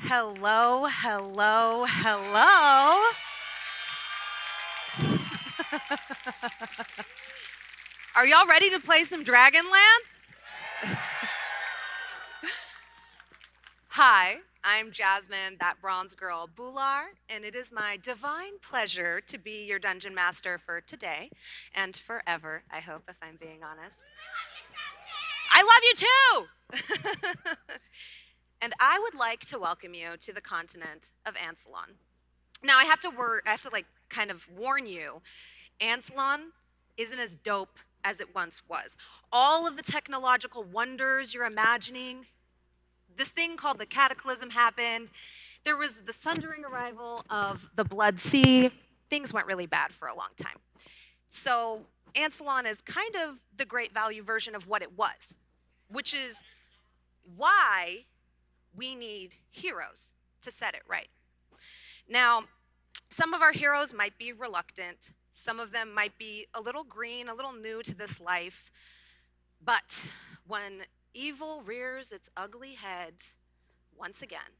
Hello, hello, hello. Are y'all ready to play some Dragonlance? Hi, I'm Jasmine, that bronze girl, Bular, and it is my divine pleasure to be your dungeon master for today and forever, I hope, if I'm being honest. I love you too! And I would like to welcome you to the continent of Ancelon. Now, I have to kind of warn you, Ancelon isn't as dope as it once was. All of the technological wonders you're imagining, this thing called the Cataclysm happened. There was the sundering arrival of the Blood Sea. Things went really bad for a long time. So Ancelon is kind of the great value version of what it was, which is why we need heroes to set it right. Now, some of our heroes might be reluctant. Some of them might be a little green, a little new to this life. But when evil rears its ugly head once again,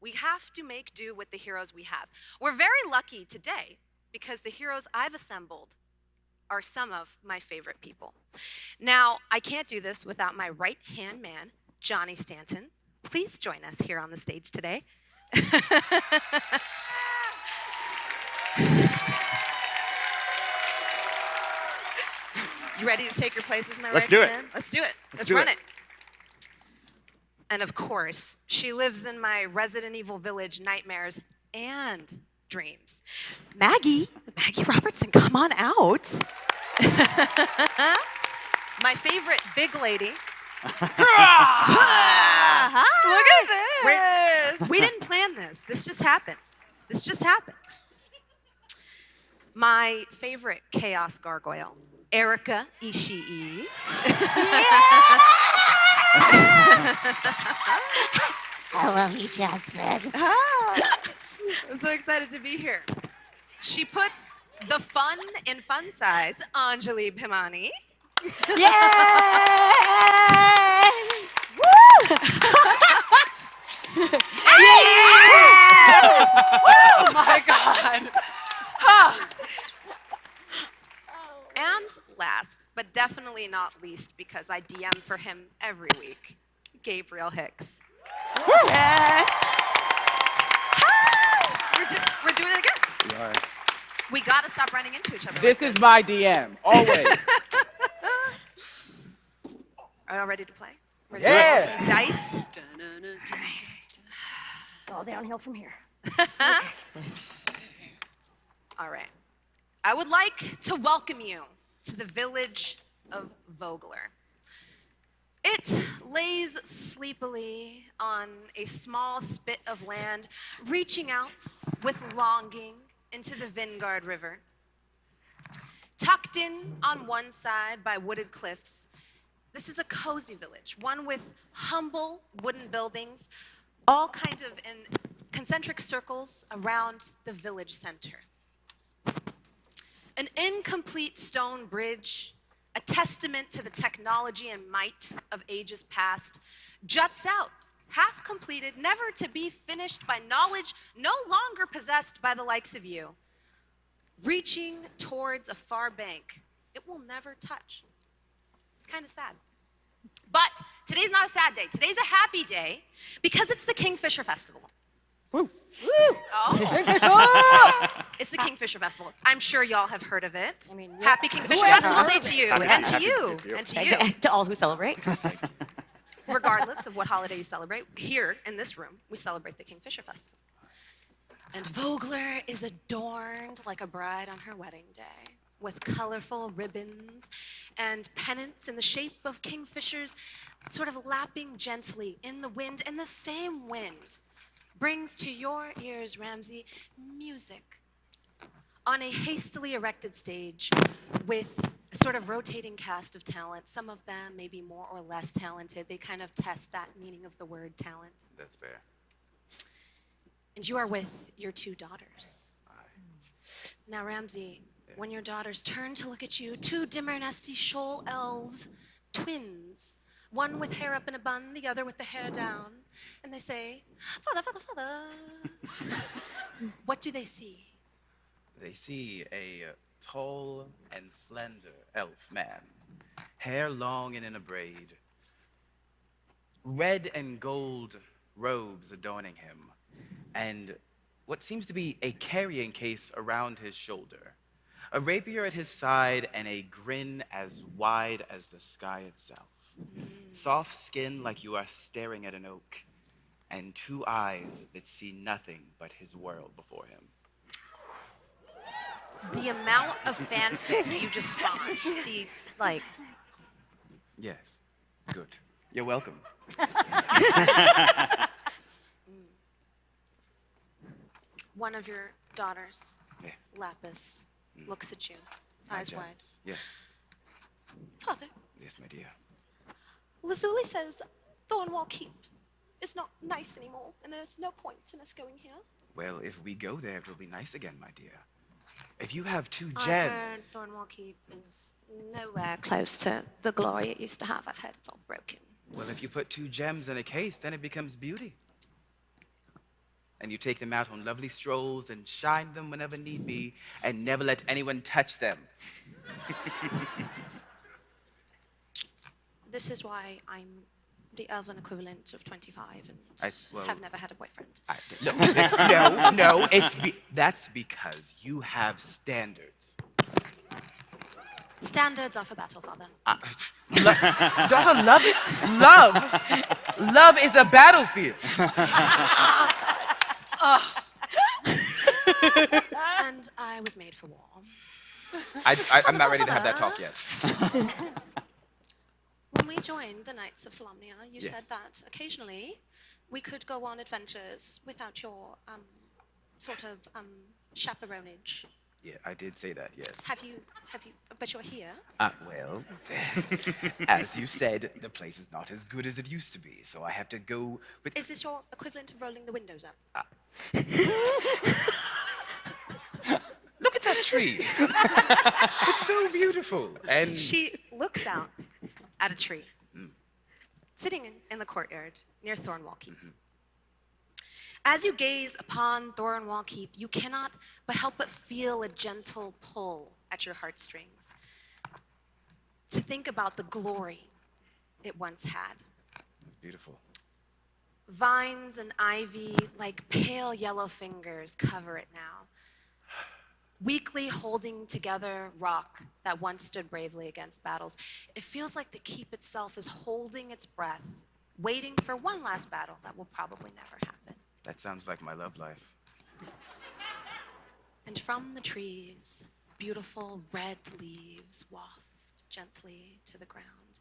we have to make do with the heroes we have. We're very lucky today because the heroes I've assembled are some of my favorite people. Now, I can't do this without my right-hand man, Johnny Stanton. Please join us here on the stage today. You ready to take your places, my Let's do it. man? Let's do it. Let's run it. And of course, she lives in my Resident Evil Village nightmares and dreams. Maggie Robertson, come on out. My favorite big lady. Look at this. We didn't plan this. This just happened. My favorite chaos gargoyle, Erika Ishii. I love you, Jasmine. I'm so excited to be here. She puts the fun in fun size, Anjali Bhimani. Yay! Woo! Oh my God. And last, but definitely not least, because I DM for him every week, Gabriel Hicks. Yeah. We're doing it again. We are. We gotta stop running into each other. This is my DM, always. Are y'all ready to play? We're Yeah. gonna roll some dice. It's all downhill from here. All right. I would like to welcome you to the village of Vogler. It lays sleepily on a small spit of land, reaching out with longing into the Vingard River. Tucked in on one side by wooded cliffs, this is a cozy village, one with humble wooden buildings, all kind of in concentric circles around the village center. An incomplete stone bridge, a testament to the technology and might of ages past, juts out, half completed, never to be finished by knowledge no longer possessed by the likes of you, reaching towards a far bank it will never touch. It's kind of sad. But today's not a sad day. Today's a happy day because it's the Kingfisher Festival. Woo. Oh. It's the Kingfisher Festival. I'm sure y'all have heard of it. I mean, Happy Kingfisher who Festival hasn't Day to you, Happy- and to happy you, to you. and to you. To all who celebrate. Regardless of what holiday you celebrate, here in this room, we celebrate the Kingfisher Festival. And Vogler is adorned like a bride on her wedding day, with colorful ribbons and pennants in the shape of kingfishers, sort of lapping gently in the wind, and the same wind brings to your ears, Ramsey, music on a hastily erected stage with a sort of rotating cast of talent. Some of them may be more or less talented. They kind of test that meaning of the word talent. That's fair. And you are with your two daughters. Now, Ramsey, when your daughters turn to look at you, two Dimmer-Nesty shoal elves, twins, one with hair up in a bun, the other with the hair down, and they say, Father, Father, Father. What do they see? They see a tall and slender elf man, hair long and in a braid, red and gold robes adorning him, and what seems to be a carrying case around his shoulder, a rapier at his side, and a grin as wide as the sky itself. Soft skin like you are staring at an oak, and two eyes that see nothing but his world before him. The amount of fanfic you just spawned, Yes, good. You're welcome. one of your daughters, Yeah. Lapis, looks at you, eyes wide. Yes, Father, yes, my dear. Lazuli says Thornwall Keep is not nice anymore, and there's no point in us going here. Well, if we go there, it'll be nice again, my dear. If you have two I've heard gems. Thornwall Keep is nowhere close to the glory it used to have. I've heard it's all broken. Well, if you put two gems in a case, then it becomes beauty. And you take them out on lovely strolls and shine them whenever need be, and never let anyone touch them. This is why I'm the elven equivalent of 25 and Well- have never had a boyfriend. No, that's because you have standards. Standards are for battle, Father. Daughter, love is a battlefield. And I was made for war. I'm not ready to have that talk yet. When we joined the Knights of Solamnia, you Yes. said that occasionally we could go on adventures without your chaperonage. Yeah, I did say that, yes. Have you, but you're here. Well, as you said, the place is not as good as it used to be, so I have to go with... Is this your equivalent of rolling the windows up? Look at that tree. It's so beautiful. And She looks out at a tree, sitting in the courtyard near Thornwall Keep. As you gaze upon Thornwall Keep, you cannot but help but feel a gentle pull at your heartstrings to think about the glory it once had. it's beautiful. Vines and ivy, like pale yellow fingers, cover it now. Weakly holding together rock that once stood bravely against battles, it feels like the keep itself is holding its breath, waiting for one last battle that will probably never happen. That sounds like my love life. And from the trees, beautiful red leaves waft gently to the ground,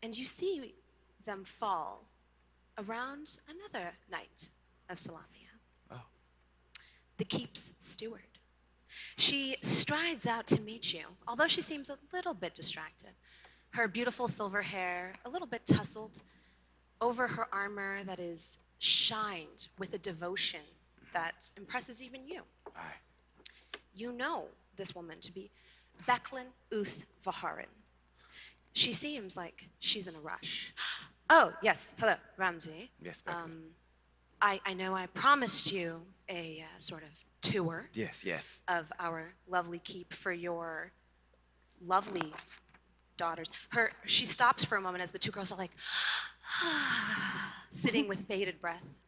and you see them fall around another knight of Solamnia, Oh, the keep's steward. She strides out to meet you, although she seems a little bit distracted. Her beautiful silver hair, a little bit tousled, over her armor that is shined with a devotion that impresses even you. aye. You know this woman to be Becklin Uth Vaharin. She seems like she's in a rush. Oh, yes, hello, Ramsey. Yes, Becklin. I know I promised you a sort of tour Yes. of our lovely keep for your lovely daughters. She stops for a moment as the two girls are like, sitting with bated breath.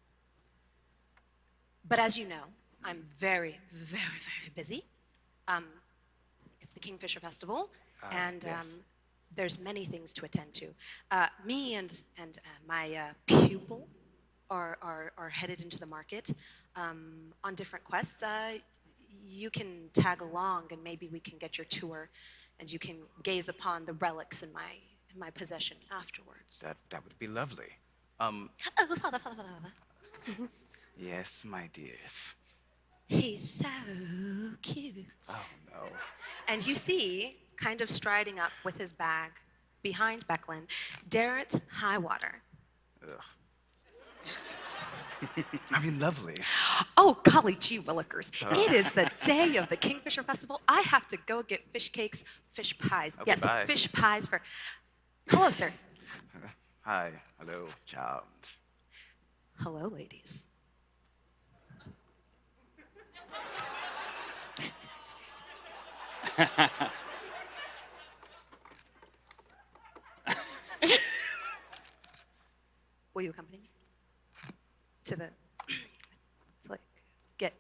But as you know, I'm very, very, very busy. It's the Kingfisher Festival, and yes. there's many things to attend to. Me and my pupil are headed into the market on different quests. You can tag along, and maybe we can get your tour, and you can gaze upon the relics in my possession afterwards. That would be lovely. Oh, father. Yes, my dears. He's so cute. Oh, no. And you see, kind of striding up with his bag behind Becklin, Darrett Highwater. Ugh. I mean, lovely. Oh, golly gee willikers. It is the day of the Kingfisher Festival. I have to go get fish cakes, fish pies. Okay, Yes, bye. fish pies for... Hello, sir. Hi, hello, charmed. Hello, ladies. Will you accompany me to the, to like, get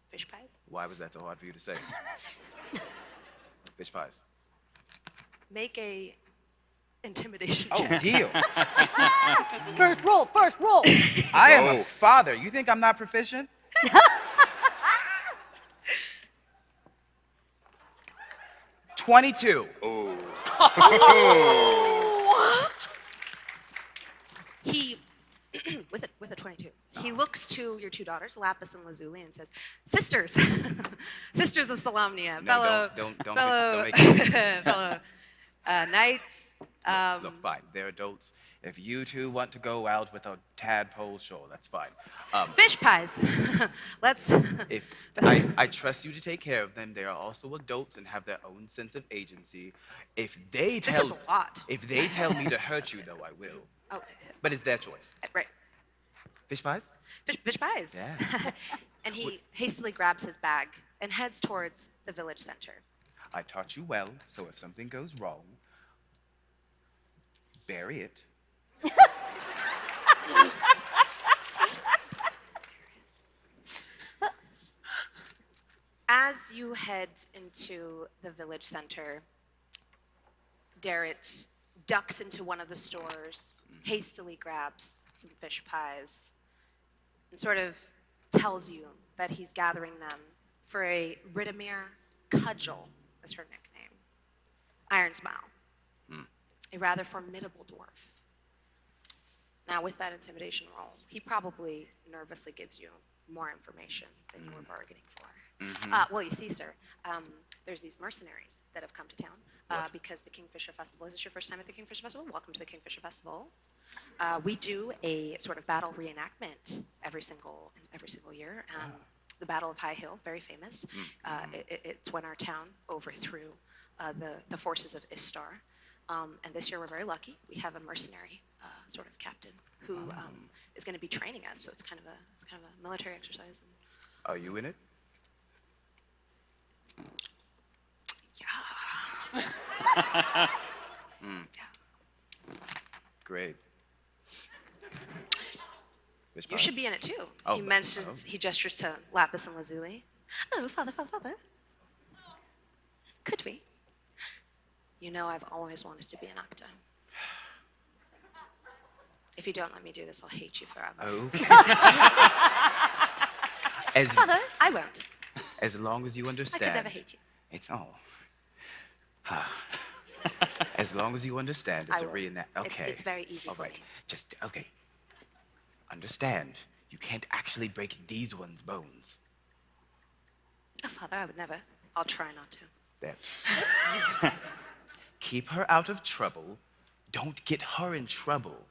fish pies? Why was that so hard for you to say? Fish pies. Make a intimidation Oh, check. deal. First roll, first roll. I am a father. You think I'm not proficient? 22. He, with a 22, he looks to your two daughters, Lapis and Lazuli, and says, "Sisters, sisters of Solamnia, No, fellow, don't fellow, make it. fellow knights." Look, fine. They're adults. If you two want to go out with a tadpole, sure, that's fine. Fish pies. Let's. If I trust you to take care of them, they are also adults and have their own sense of agency. If they This tell is a lot. If they tell me to hurt you, though, I will. Oh, But it's their choice. right. Fish pies? Fish pies. Yeah. And he hastily grabs his bag and heads towards the village center. I taught you well, so if something goes wrong, bury it. As you head into the village center, Darrett ducks into one of the stores, hastily grabs some fish pies, and sort of tells you that he's gathering them for a Ridimir Cudgel, is her nickname. Iron Smile. A rather formidable dwarf. Now, with that intimidation roll, he probably nervously gives you more information than you were bargaining for. Well, you see, sir, there's these mercenaries that have come to town because the Kingfisher Festival. Is this your first time at the Kingfisher Festival? Welcome to the Kingfisher Festival. We do a sort of battle reenactment every single year. The Battle of High Hill, very famous. It's when our town overthrew the forces of Istar. And this year we're very lucky. We have a mercenary sort of captain who is going to be training us. So it's kind of a military exercise. Are you in it? Yeah. Great. Fish You should pies? be in it too. Oh, He mentions, he gestures to Lapis and Lazuli. Oh, father. Could we? You know I've always wanted to be an actor. If you don't let me do this, I'll hate you forever. Okay. as, Father, I won't. as long as you I understand. could never hate you. It's all. As long as you understand, I it's a will. reenact. Okay. It's very easy All for right. me. Just okay. Understand. You can't actually break these ones' bones. Oh, Father, I would never. I'll try not to. There. Keep her out of trouble. Don't get her in trouble.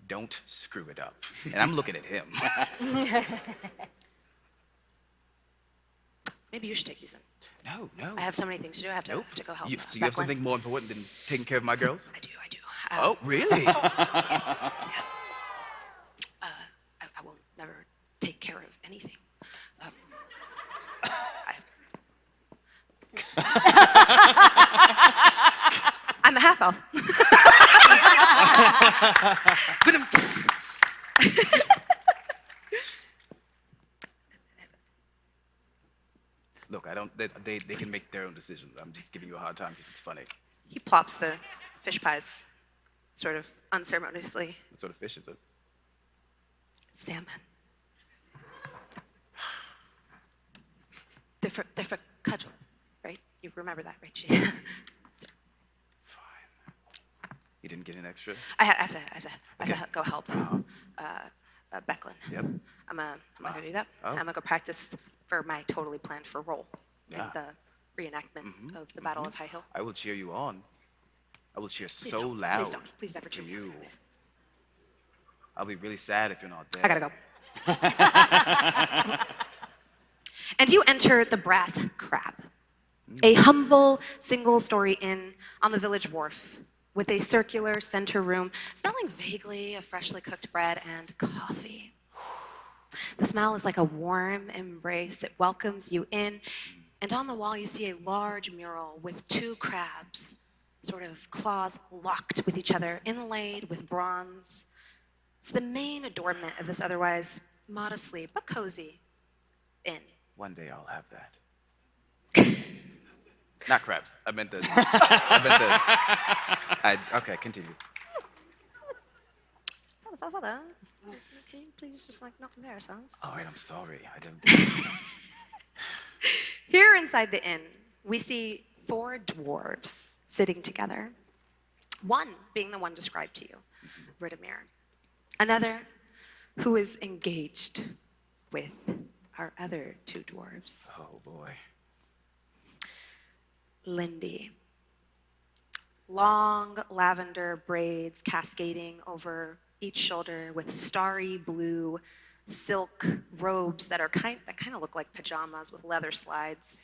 Don't screw it up. And I'm looking at him. Maybe you should take these in. No. I have so many things to do. I have to, Nope. have to go help. So you have Becklin. something more important than taking care of my girls? I do. Oh, really? I will never take care of anything. I'm a half elf. Look, I don't. They can make their own decisions. I'm just giving you a hard time because it's funny. He plops the fish pies, sort of unceremoniously. What sort of fish is it? Salmon. They're for cudgel, right? You remember that, right? Fine. You didn't get an extra? I have to Okay. go help Becklin. Yep. I'm gonna do that. Oh. I'm gonna go practice for my totally planned for role Yeah. in the reenactment of the Battle of High Hill. I will cheer you on. I will cheer Please so don't. loud. Please don't. Please never for cheer me you. on, please. I'll be really sad if you're not there. I gotta go. And you enter the Brass Crab, a humble single-story inn on the village wharf with a circular center room smelling vaguely of freshly cooked bread and coffee. The smell is like a warm embrace. It welcomes you in, and on the wall you see a large mural with two crabs, sort of claws locked with each other, inlaid with bronze. It's the main adornment of this otherwise modestly but cozy inn. One day I'll have that. Not crabs. I meant the. Okay, continue. Father, can you please just not compare ourselves? All right, I'm sorry. I didn't. Here inside the inn, we see four dwarves sitting together. One being the one described to you, Ridamir. Another who is engaged with our other two dwarves, Oh boy. Lindy. Long lavender braids cascading over each shoulder with starry blue silk robes that kind of look like pajamas with leather slides.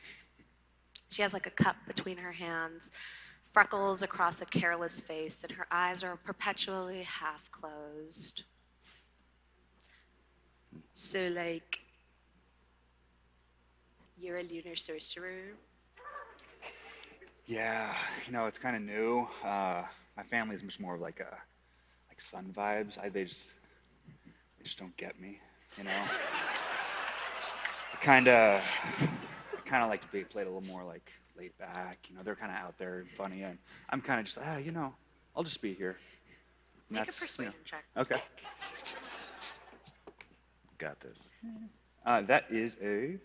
She has like a cup between her hands, freckles across a careless face, and her eyes are perpetually half closed. So, like, you're a lunar sorcerer? Yeah, it's kind of new. My family is much more of like sun vibes. They just don't get me, I kind of like to be played a little more like laid back. They're kind of out there and funny, and I'm kind of just I'll just be here. And Make a persuasion check. Okay. Got this. That is a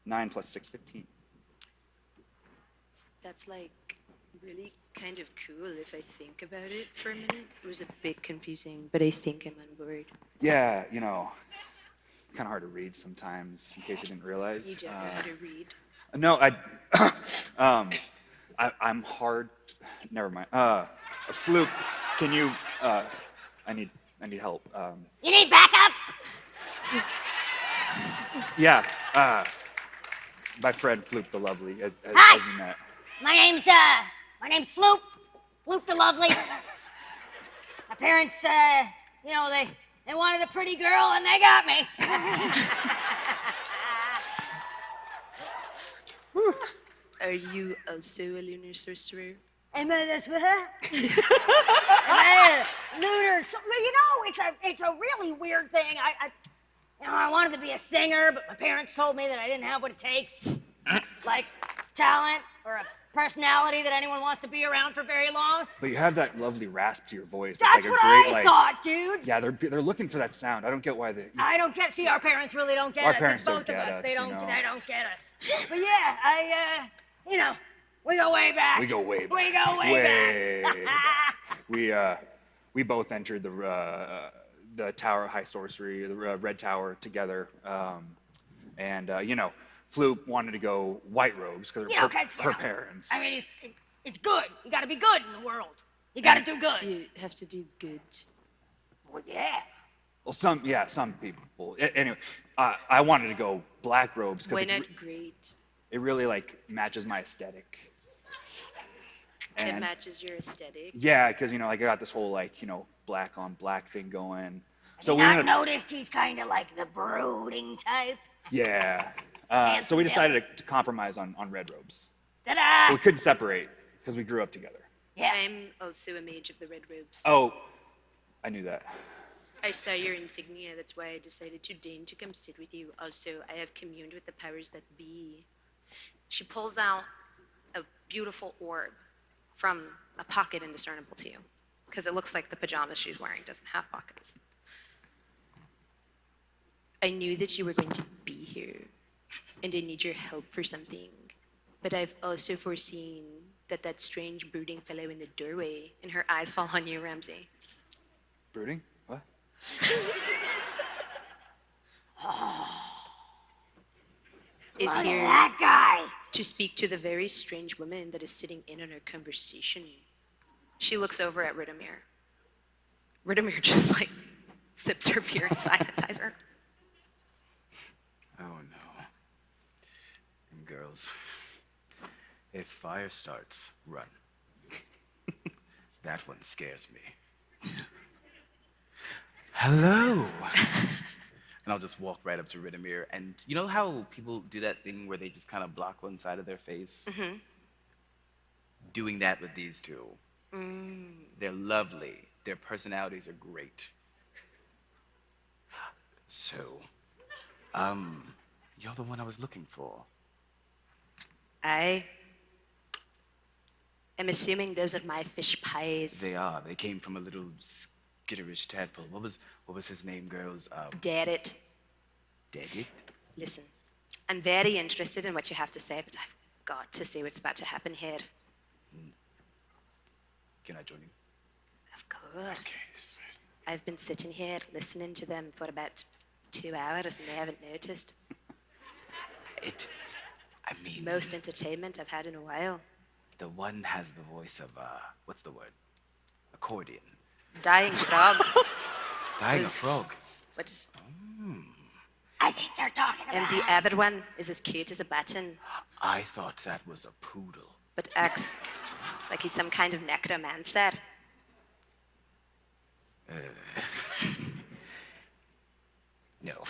9 + 6, 15. That's like really kind of cool if I think about it for a minute. It was a bit confusing, but I think I'm on board. Yeah, kind of hard to read sometimes. In case you didn't realize. You don't know how to read. No, I'm hard. Never mind. Fluke, can you? I need help. You need backup? Yeah. My friend Fluke the Lovely, as Hi. you met. My name's Floop. Floop the Lovely. My parents, they wanted a pretty girl and they got me. Are you also a lunar sorcerer? Am I this with her? Am I a lunar? It's a really weird thing. I wanted to be a singer, but my parents told me that I didn't have what it takes, like talent or a personality that anyone wants to be around for very long. But you have that lovely rasp to your voice. That's like a what great, I thought, dude. Yeah, they're looking for that sound. I don't get why they. I don't get. See, our parents really don't get Our us. parents It's both don't of get us. us, They don't. you know. They don't get us. But yeah, we go way back. We go way back. We go way back. back. We both entered the Tower of High Sorcery, the Red Tower, together. Floop wanted to go white robes because her parents. I mean, it's good. You got to be good in the world. You got to do good. You have to do good. Well, yeah. Well, some people. Anyway, I wanted to go black robes Why because not great? it really matches my aesthetic. It And matches your aesthetic. yeah, because I got this whole black on black thing going. So So you we not ended up, noticed he's kind of like the brooding type? yeah. So we decided to compromise on red robes. Ta-da! We couldn't separate because we grew up together. Yeah. I'm also a mage of the red robes. Oh, I knew that. I saw your insignia, that's why I decided to deign to come sit with you. Also, I have communed with the powers that be. She pulls out a beautiful orb from a pocket indiscernible to you, because it looks like the pajamas she's wearing doesn't have pockets. I knew that you were going to be here, and I need your help for something. But I've also foreseen that strange brooding fellow in the doorway, and her eyes fall on you, Ramsey. Brooding? What? Is Look at here that guy. to speak to the very strange woman that is sitting in on our conversation. She looks over at Ridamir. Ridamir just sips her beer and sides her. Oh no. And girls, if fire starts, run. That one scares me. Hello. And I'll just walk right up to Ridimir. And you know how people do that thing where they just kind of block one side of their face? Mm-hmm. Doing that with these two. They're lovely. Their personalities are great. So, you're the one I was looking for. I am assuming those are my fish pies. They are. They came from a little skitterish tadpole. What was his name, girls? Dare it. Daddy? Listen, I'm very interested in what you have to say, but I've got to see what's about to happen here. Can I join you? Of course. I've been sitting here listening to them for about 2 hours and they haven't noticed. Most entertainment I've had in a while. The one has the voice of, what's the word? Accordion. Dying frog. Dying a Was- frog. What is... I think they're talking about And the us. other one is as cute as a button, I thought that was a poodle. but acts like he's some kind of necromancer. No.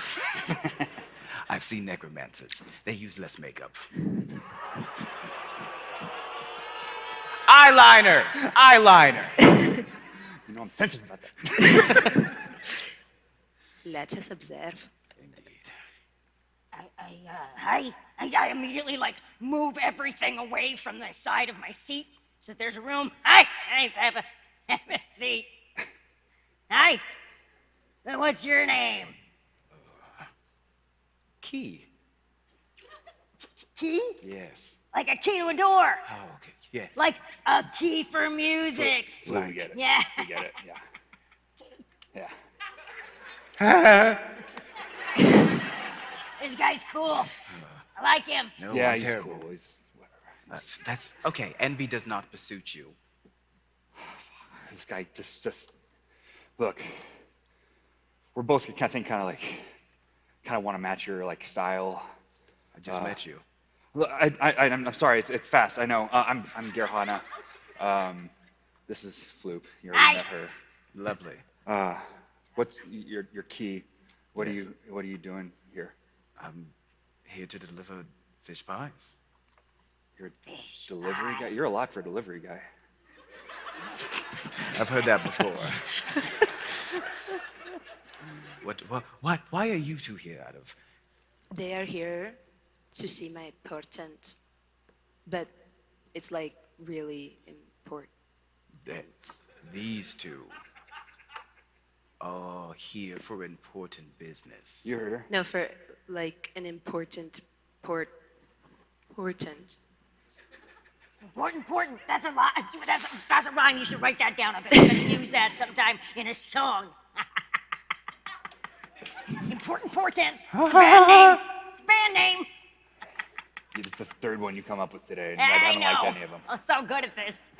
I've seen necromancers. They use less makeup. Eyeliner! Eyeliner! You know, I'm sensitive about that. Let us observe. Indeed. I immediately like move everything away from the side of my seat so that there's a room. Hi, have a seat. Hi. What's your name? Key. Key? Yes. Like a key to a door. Oh, okay. Yes. Like a key for music. Flu, we get it. Yeah. We get it, yeah. This guy's cool. I like him. No, Yeah, I'm he's terrible. cool. He's whatever. That's okay. Envy does not pursuit you. This guy just look. We're both kind of want to match your like style. I just met you. Look, I'm sorry. It's fast. I know. I'm Gerhana. This is Floop. You already met her. Lovely. What's your key? What are you doing here? I'm here to deliver fish pies. You're a delivery guy. You're a lot for a delivery guy. I've heard that before. What? Why are you two here out of... They are here to see my portent, but it's like really important. that these two are here for important business? You heard her. No, for like an important portent. Important. That's a lot. That's a rhyme. You should write that down. I bet I'm gonna use that sometime in a song. Important portents. It's a band name. It's a band name. It's the third one you come up with today, and I I haven't know. liked any of them. I'm so good at this.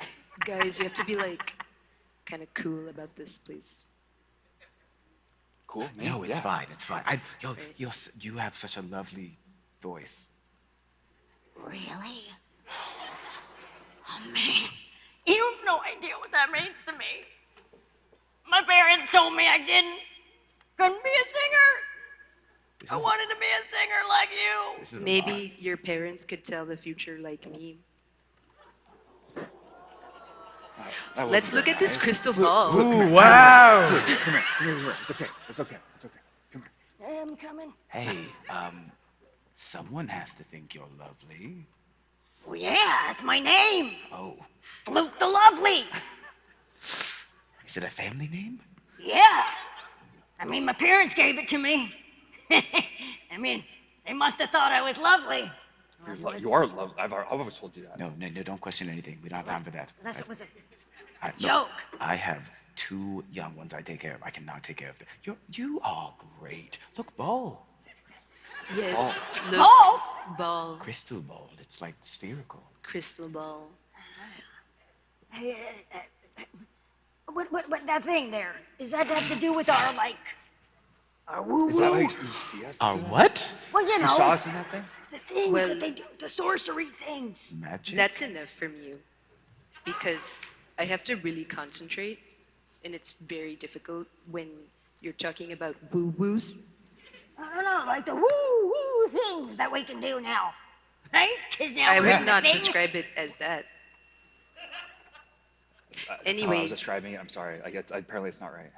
Guys, you have to be like kind of cool about this, please. Cool. No, it's yeah. fine. It's fine. You have such a lovely voice. Really? Oh man, you have no idea what that means to me. My parents told me I couldn't be a singer. I wanted to be a singer like you. This is a lot. Maybe your parents could tell the future like me. That wasn't Let's look very at this nice. crystal ball. Ooh, wow! Come here. It's okay. It's okay. Come here. I'm coming. Hey, someone has to think you're lovely. Well, yeah, that's my name. Oh, Fluke the Lovely. is it a family name? Yeah. I mean, my parents gave it to me. I mean, they must have thought I was lovely. You are lovely. I've always told you that. No, don't question anything. We don't have time for that. Unless it was a Look, joke. I have 2 young ones I take care of. I cannot take care of them. You are great. Look, ball. Yes. Look, Ball? ball. Crystal ball. It's like spherical. Crystal ball. What that thing there? Does that have to do with our, like, our woo-woo? Is that how you see us? Our do that? what? Well, you You saw know, us in that thing? the things Well- that they do, the sorcery things. Magic? That's enough from you. Because I have to really concentrate, and it's very difficult when you're talking about woo-woos. No, like the woo things that we can do now, right? Because now I we're would in the not thing. describe it as that. That's how I was Anyways. describing it. I'm sorry. Apparently it's not right.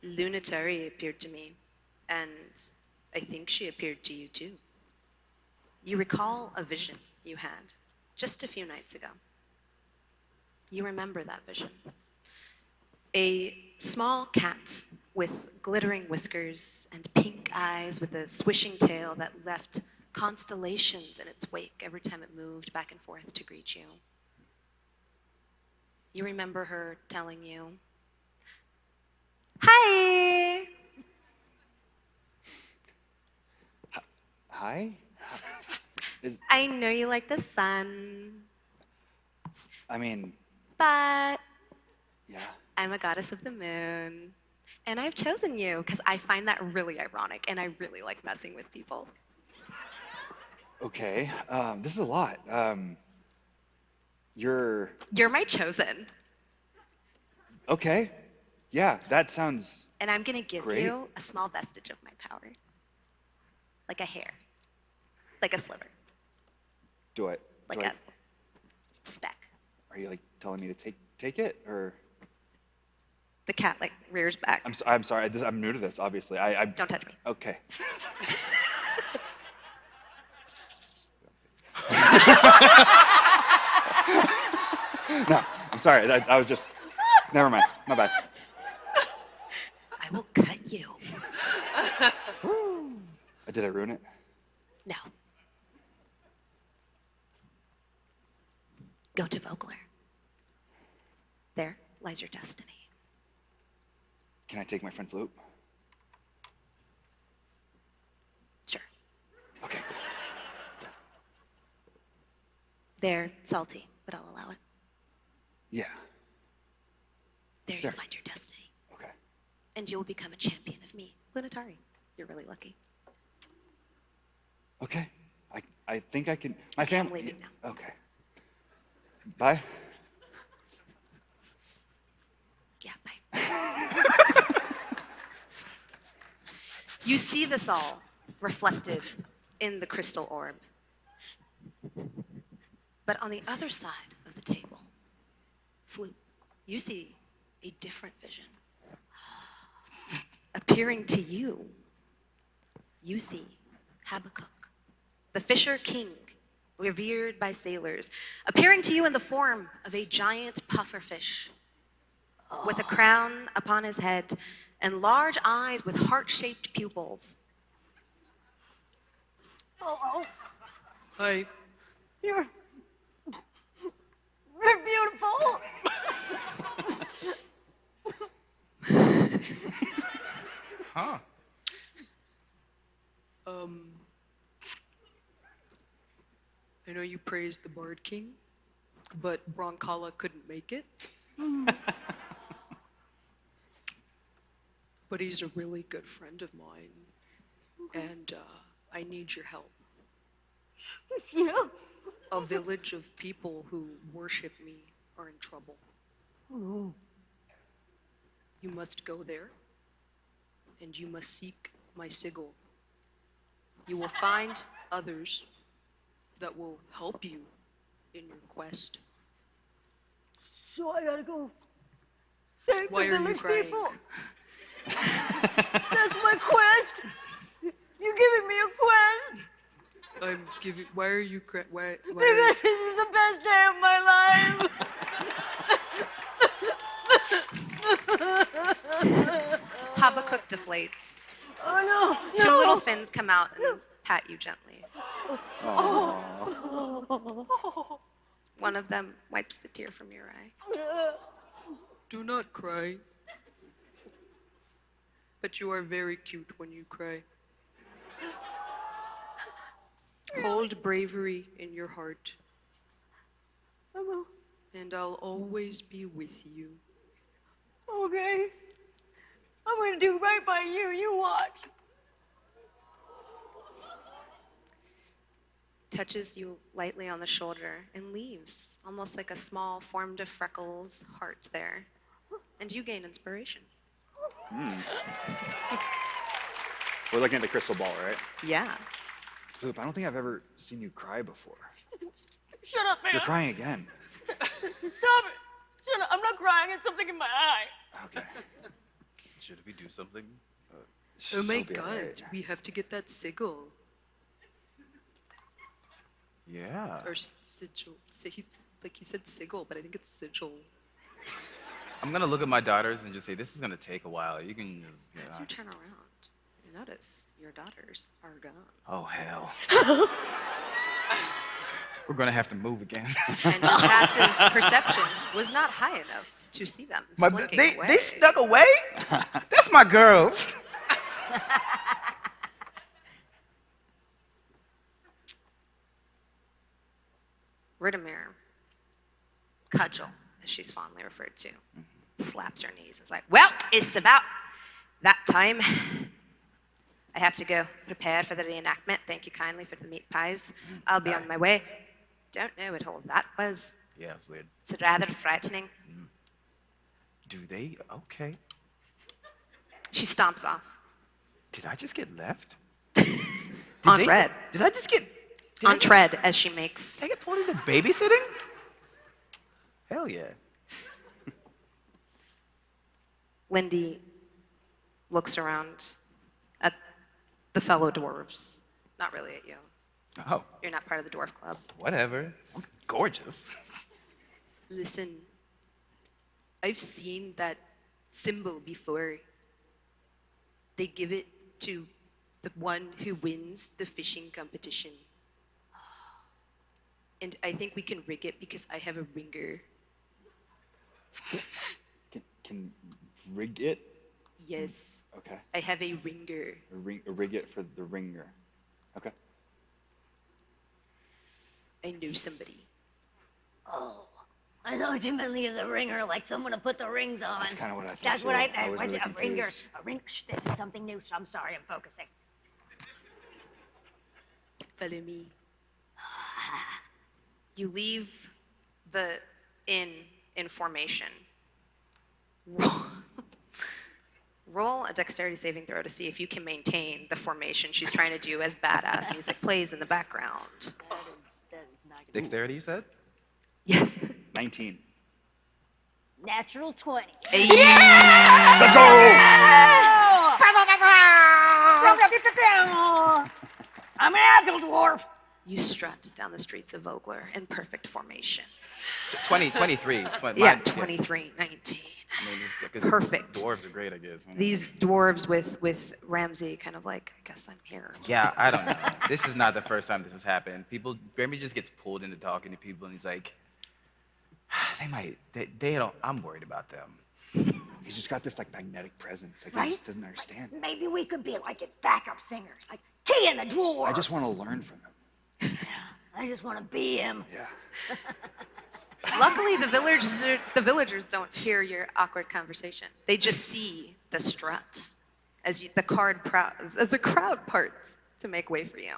Lunatari appeared to me, and I think she appeared to you too. You recall a vision you had just a few nights ago. You remember that vision. A small cat with glittering whiskers and pink eyes with a swishing tail that left constellations in its wake every time it moved back and forth to greet you. You remember her telling you, "Hi!" Hi? I know you like the sun, I mean, but yeah. I'm a goddess of the moon. And I've chosen you because I find that really ironic and I really like messing with people. Okay. This is a lot. You're You're my chosen. okay. Yeah, that sounds And I'm going to give Great. you a small vestige of my power. Like a hair. Like a sliver. do it. Like a speck. Are you like telling me to take it or The cat like rears back. I'm sorry. I'm new to this, obviously. I Don't touch me. Okay. No, I'm sorry. I was just. Never mind. My bad. I will cut you. Did I ruin it? No. Go to Vogler. There lies your destiny. Can I take my friend Flute? Sure. Okay. They're salty, but I'll allow it. Yeah. There There. you'll find your destiny. Okay. And you'll become a champion of me. Lunatari. You're really lucky. Okay. I think I can. My I'm family. leaving now. Okay. Bye. Yeah, bye. You see this all reflected in the crystal orb. But on the other side of the table, Flute, you see a different vision. Appearing to you, you see Habakkuk, the fisher king, revered by sailors, appearing to you in the form of a giant pufferfish with a crown upon his head and large eyes with heart-shaped pupils. Oh, Hi. you're beautiful. Huh. I know you praised the Bard King, but Broncala couldn't make it. But he's a really good friend of mine, and I need your help. Yeah. A village of people who worship me are in trouble. You must go there, and you must seek my sigil. You will find others that will help you in your quest. So I gotta go save Why the are you village crying? people. That's my quest. You're giving me a quest I'm giving. Why are you crying? Why because this is the best day of my life. Habakkuk deflates. Oh no! Two little fins come out and pat you gently. One of them wipes the tear from your eye. Do not cry. But you are very cute when you cry. Hold bravery in your heart, and I'll always be with you. Okay. I'm gonna do right by you. You watch. touches you lightly on the shoulder and leaves, almost like a small, formed of freckles heart there. And you gain inspiration. We're looking at the crystal ball, right? Yeah. Floop, I don't think I've ever seen you cry before. Shut up, man. You're crying again. Stop it. Shut up. I'm not crying. It's something in my eye. Okay. Should we do something? Oh my She'll be all god, right. we have to get that sigil. Yeah. Or sigil. He said sigil, but I think it's sigil. I'm gonna look at my daughters and just say, this is gonna take a while. You can just. As you turn around, you notice your daughters are gone. Oh, hell. We're gonna have to move again. And your passive perception was not high enough to see them slinking away. They snuck away? That's my girls. Ridimir, Cudgel, as she's fondly referred to, slaps her knees and is like, well, it's about that time. I have to go prepare for the reenactment. Thank you kindly for the meat pies. I'll be on my way. Don't know what all that was. Yeah, it's weird. It's rather frightening. Do they? Okay. She stomps off. Did I just get left? On red. Did I just get? On tread as she makes. Did I get pulled into babysitting? Hell yeah. Lindy looks around at the fellow dwarves. Not really at you. Oh, You're not part of the dwarf club. whatever. I'm gorgeous. Listen, I've seen that symbol before. They give it to the one who wins the fishing competition. And I think we can rig it because I have a ringer. Can rig it? Yes, Okay. I have a ringer. Rig it for the ringer. Okay. I know somebody. Oh, I thought you meant as a ringer, like someone to put the rings on. That's kinda what I thought, That's too. what I was what's really a ringer. confused. A ring. Shh, this is something new. I'm sorry. I'm focusing. Follow me. You leave the inn in formation. Roll a dexterity saving throw to see if you can maintain the formation she's trying to do as badass music plays in the background. That is not gonna Dexterity, you said? Yes. 19. Natural 20. Let's go! I'm an agile dwarf. You strut down the streets of Vogler in perfect formation. 23. Yeah, 23, 19. I mean, Perfect. Dwarves are great, I guess. These dwarves with Ramsey kind of like, I guess I'm here. Yeah, I don't know. This is not the first time this has happened. Grammy just gets pulled into talking to people, and he's like, they don't, I'm worried about them. He's just got this like magnetic presence. Like Right? he just doesn't understand. Maybe we could be like his backup singers, like Key and the Dwarves. I just want to learn from him. I just want to be him. Yeah. Luckily, the villagers don't hear your awkward conversation. They just see the strut as the crowd parts to make way for you.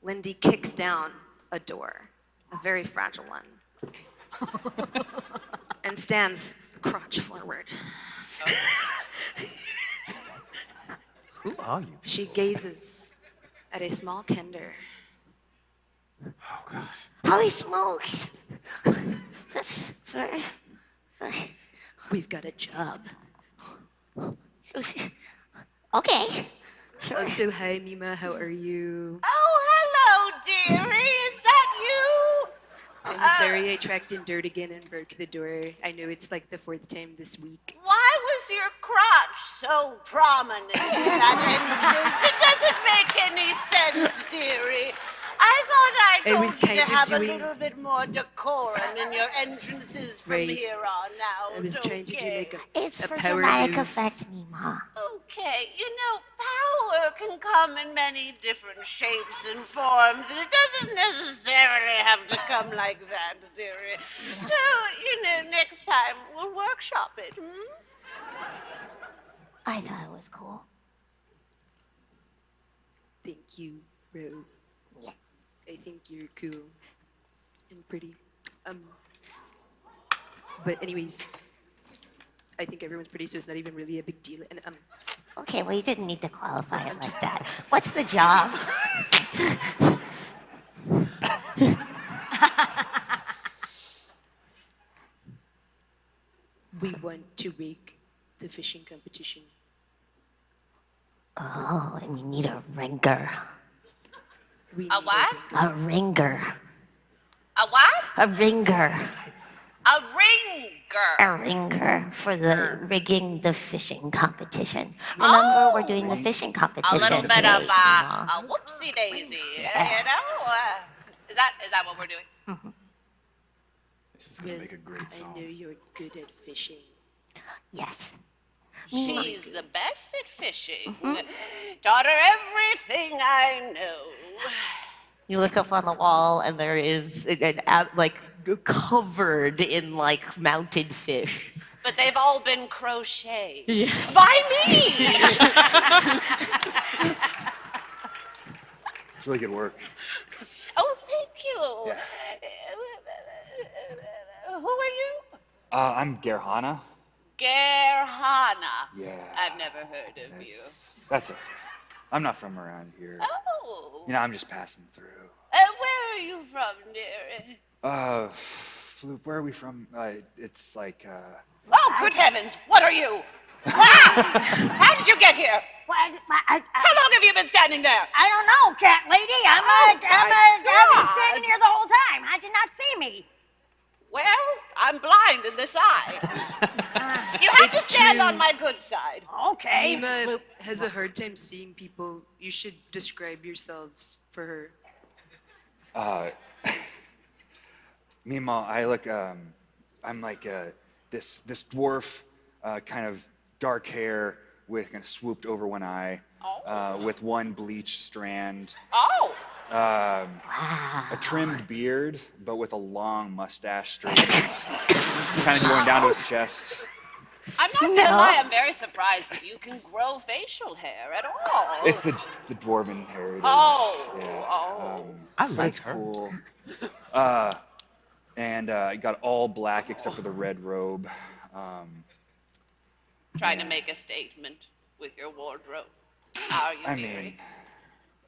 Lindy kicks down a door, a very fragile one, and stands crotch forward. Who are you? She gazes at a small kender. Oh, gosh. Holy smokes! We've got a job. Okay. Oh, so hi, Mima. How are you? Oh, hello, dearie. Is that you? I'm sorry I tracked in dirt again and broke the door. I know it's like the 4th time this week. Why was your crotch so prominent in that entrance? It doesn't make any sense, dearie. I thought I I told was you kind to of have doing- a little bit more decorum in your entrances from Right. here on out. I was trying to do like It's a for power dramatic move. effect, Mima. Okay, you know, power can come in many different shapes and forms, and it doesn't necessarily have to come like that, dearie. So, you know, next time we'll workshop it, I thought it was cool. Thank you, Ro. Yeah. I think you're cool and pretty. But anyways, I think everyone's pretty, so it's not even really a big deal. And Okay, well, you didn't need to qualify it like that. What's the job? we want to rig the fishing competition. Oh, and you need a ringer. We A need what? A ringer. A what? A ringer. A ringer. A ringer for the rigging the fishing competition. Remember, we're doing the fishing A competition little bit today, of Mima. a whoopsie daisy, you know? Is that what we're doing? This is gonna make a great I song. know you're good at fishing. Yes. She's the best at fishing. Taught her everything I know. You look up on the wall, and there is like covered in like mounted fish. But they've all been crocheted. Yes. By me! It's really good work. Oh, thank you. Yeah. Who are you? I'm Gerhana. Gerhana. Yeah. I've never heard of you. That's okay. I'm not from around here. Oh. You know, I'm just passing through. Where are you from, dearie? Floop, where are we from? It's like, Oh, good heavens, what are you? How did you get here? Well, How long have you been standing there? I don't know, cat lady. I've been standing here the whole time. How'd you not see me? Well, I'm blind in this eye. You have to It's stand true. on my good side. Okay. Mima has a hard time seeing people. You should describe yourselves for her. Mima, I look, I'm like this dwarf, kind of dark hair with kind of swooped over one eye, with one bleached strand, Oh, a trimmed beard, but with a long mustache straightened, kind of going down to his chest. I'm not gonna lie, I'm very surprised that you can grow facial hair at all. It's the dwarven heritage. Oh, Yeah. oh. I But like it's her. cool. And I got all black except for the red robe. Trying to make a statement with your wardrobe. How are you, I dearie? mean,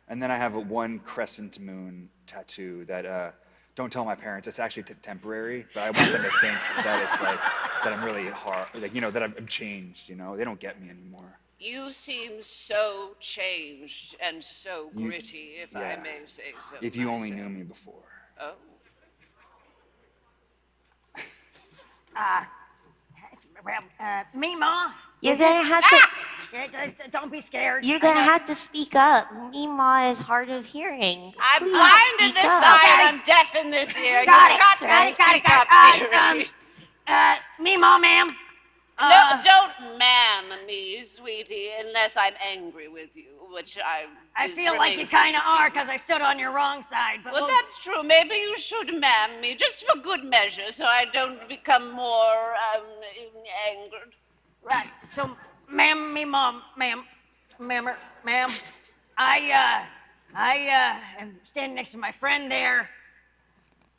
and then I have a one crescent moon tattoo that don't tell my parents. It's actually temporary, but I want them to think that it's like that I'm really hard, like that I'm changed. They don't get me anymore. You seem so changed and so You- gritty, if I yeah. may say so. If you only myself. knew me before. Oh. Mima. You're gonna have to. Don't be scared. You're gonna have to speak up. Mima is hard of hearing. I'm Please blind in speak this up. eye and I'm deaf in this ear. Got You've it, got got to it, speak up, dearie. Mima, ma'am. No, don't ma'am me, sweetie, unless I'm angry with you, which I feel like you kind of are because I stood on your wrong side. But Well, that's true. Maybe you should ma'am me, just for good measure, so I don't become more angered. right. So, ma'am, I am standing next to my friend there.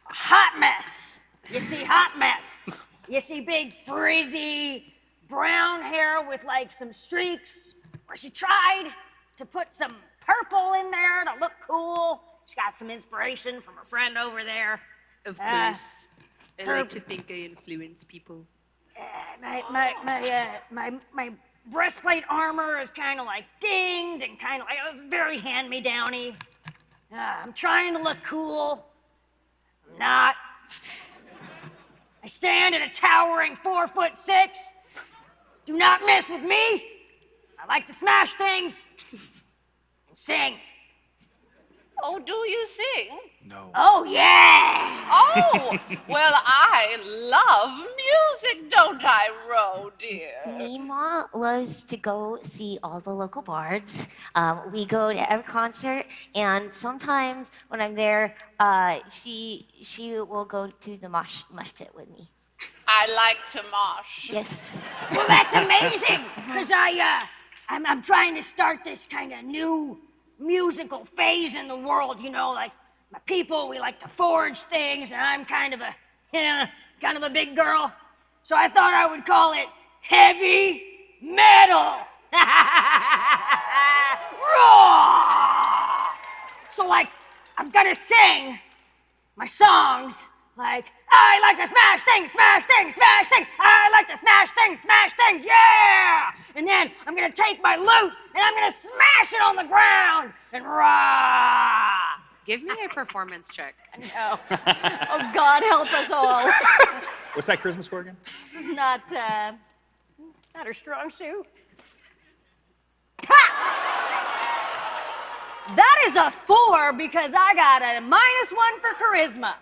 Hot mess. You see, hot mess. You see, big frizzy brown hair with like some streaks. Where she tried to put some purple in there to look cool. She got some inspiration from her friend over there. Of course. I her- like to think I influence people. My breastplate armor is kind of like dinged and kind of like it's very hand-me-downy. I'm trying to look cool. I'm not. I stand at a towering 4'6". Do not mess with me. I like to smash things and sing. Oh, do you sing? No. Oh yeah. Oh, well, I love music, don't I, Ro, dear? Mima loves to go see all the local bards. We go to every concert, and sometimes when I'm there, she will go to the mosh pit with me. I like to mosh. Yes. Well, that's amazing, because I'm trying to start this kind of new musical phase in the world, like my people, we like to forge things, and I'm kind of a big girl. So I thought I would call it heavy metal. Raw! So like, I'm gonna sing my songs like, I like to smash things, smash things, smash things. I like to smash things, yeah! And then I'm gonna take my lute and I'm gonna smash it on the ground and rah! Give me a performance check. No. Oh God, help us all. What's that charisma score again? This is not her strong suit. Ha! That is a 4 because I got a -1 for charisma.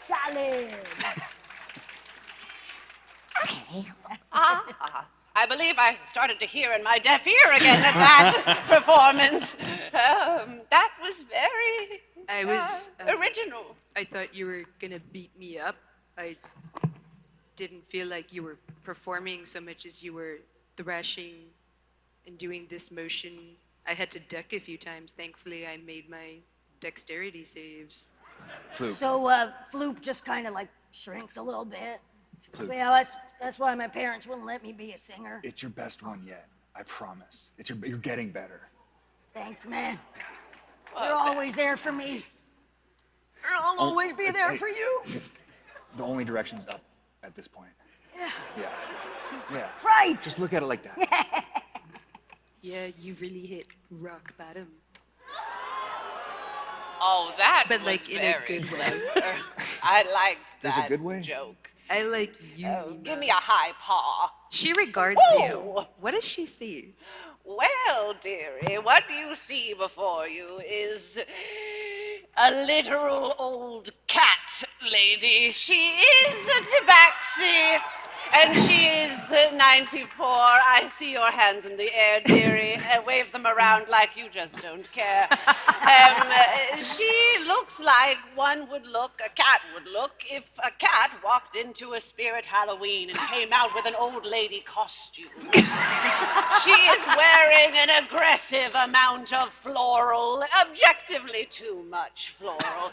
Solid. Okay. I believe I started to hear in my deaf ear again at that performance. That was very I was original. I thought you were gonna beat me up. I didn't feel like you were performing so much as you were thrashing and doing this motion. I had to duck a few times. Thankfully, I made my dexterity saves. Flute. So Floop just kind of like shrinks a little bit. Flute. Yeah, that's why my parents wouldn't let me be a singer. It's your best one yet. I promise. You're getting better. Thanks, man. You're always there for me. I'll always be there for you. It's the only direction's up at this point. Yeah. Yeah. Yeah. Right. Just look at it like that. Yeah, you really hit rock bottom. Oh, that But was like in a very good way. clever. I like There's a that good way? joke. I like you. Oh, Nina. give me a high paw. She regards Ooh. you. What does she see? Well, dearie, what you see before you is a literal old cat lady. She is a tabaxi, and she is 94. I see your hands in the air, dearie. Wave them around like you just don't care. She looks like a cat would look if a cat walked into a spirit Halloween and came out with an old lady costume. She is wearing an aggressive amount of floral, objectively too much floral.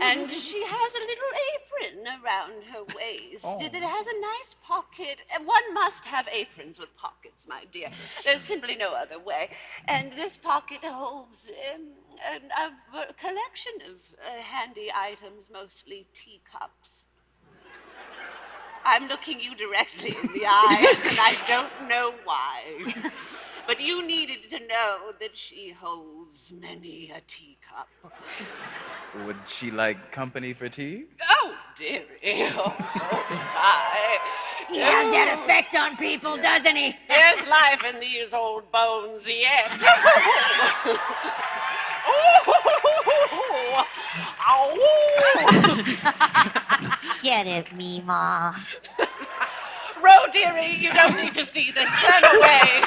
And she has a little apron around her waist that has a nice pocket. And one must have aprons with pockets, my dear. There's simply no other way. And this pocket holds a collection of handy items, mostly teacups. I'm looking you directly in the eye, and I don't know why. But you needed to know that she holds many a teacup. Would she like company for tea? Oh, dearie. Oh, my. He has that effect on people, doesn't he? There's life in these old bones yet. Get it, Mima. Ro, dearie, you don't need to see this. Turn away.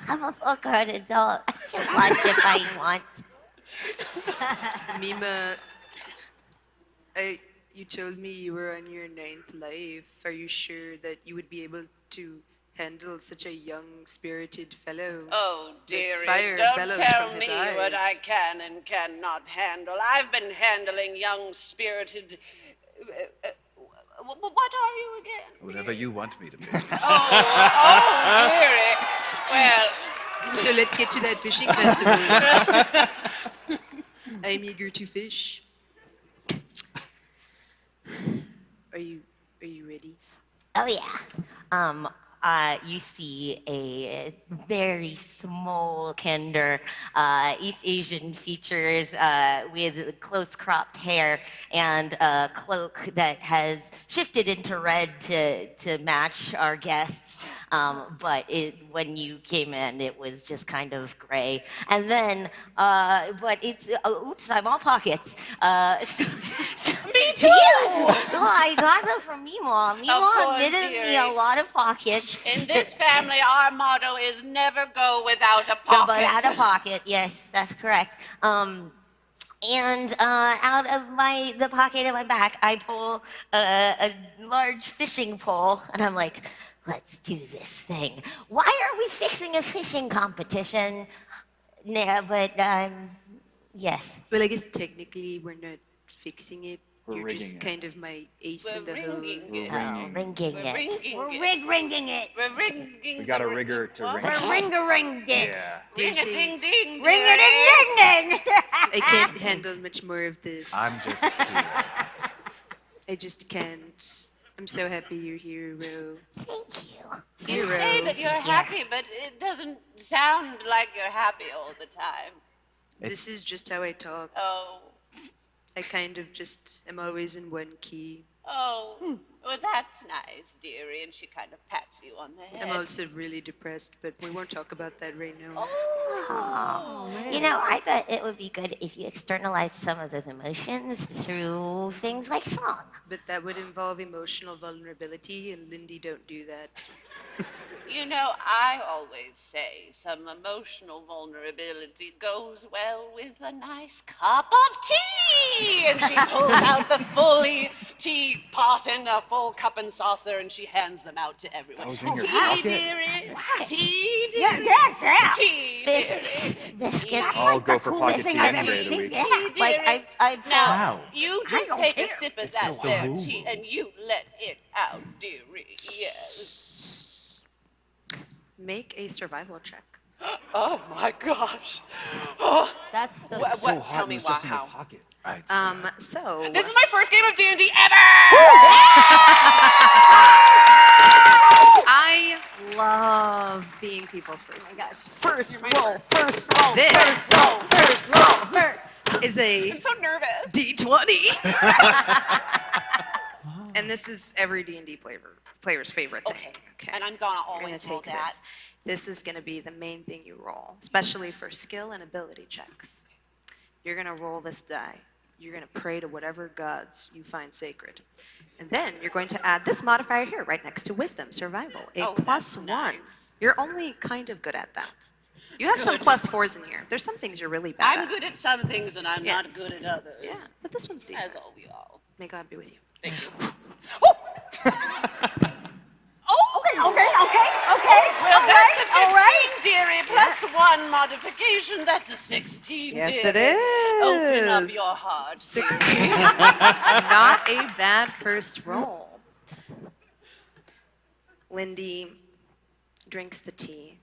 I'm a full-grown adult. I can watch if I want. Mima, you told me you were on your 9th life. Are you sure that you would be able to handle such a young, spirited fellow? Oh, Like dearie, fire don't bellows tell from me his eyes. what I can and cannot handle. I've been handling young, spirited... what are you again? Whatever you want me to be. Oh, dearie. Well, So let's get to that fishing festival. I'm eager to fish. Are you ready? Oh yeah. You see a very small Kender, East Asian features with close-cropped hair and a cloak that has shifted into red to match our guests. But when you came in, it was just kind of gray. And then, but it's, oops, I'm all pockets. me too. Yes. Well, I got them from Mima. Mima course, admitted me dearie. a lot of pockets. In this family, our motto is never go without a But pocket. out of pocket, yes, that's correct. And out of the pocket of my back, I pull a large fishing pole, and I'm like, let's do this thing. Why are we fixing a fishing competition? Nah, but Yes. Well, I guess technically we're not fixing it. We're You're rigging just it. kind of my ace We're in the hole. ringing We're it. ringing. Ringing We're it. ringing We're it. ringing it. We're ringing. We got a the rigger ring- to what? ring We're it. ring-a-ring it. Yeah. Ring a ding ding. Ring a ding ding ding. I can't handle much more of this. I'm just here. I just can't. I'm so happy you're here, Ro. Thank you. You say that you're happy, but it doesn't sound like you're happy all the time. This is just how I talk. Oh, I kind of just am always in one key. oh. Well, that's nice, dearie. And she kind of pats you on the head. I'm also really depressed, but we won't talk about that right now. You know, I bet it would be good if you externalized some of those emotions through things like song. But that would involve emotional vulnerability, and Lindy don't do that. You know, I always say some emotional vulnerability goes well with a nice cup of tea. And she pulls out the fully teapot and a full cup and saucer, and she hands them out to everyone. Those in your Tea, pocket? dearie. Tea, Yeah, dearie. yeah. Tea, dearie. Biscuits. I'll go for pocket thing tea I've any ever day of the seen. week. Yeah. Like I Now, Wow. you just don't take a care. sip of It's that so there cool. tea and you let it out, dearie. Yes. Make a survival check. Oh my gosh. That's the What? So hot Tell and me it's just why, in your how. pocket. Right. So This is my first game of D&D ever! I love being people's first. first roll. First roll. This First roll. First. is a I'm so nervous. D20. And this is every D&D player's favorite thing. Okay. And I'm gonna We're gonna always roll take that. this. This is gonna be the main thing you roll, especially for skill and ability checks. You're gonna roll this die. You're gonna pray to whatever gods you find sacred. And then you're going to add this modifier here, right next to wisdom, survival, a Oh, plus that's one. nice. You're only kind of good at that. You have some plus fours in here. There's some things you're really bad I'm at. good at some things and I'm Yeah. not good at others. Yeah, but this one's decent. As all we all. May God be with you. Thank you. Okay. Well, that's a 15, all right. dearie, plus one modification. That's a 16, Yes, dearie. it Open up is. your heart. 16. Not a bad first roll. Lindy drinks the tea.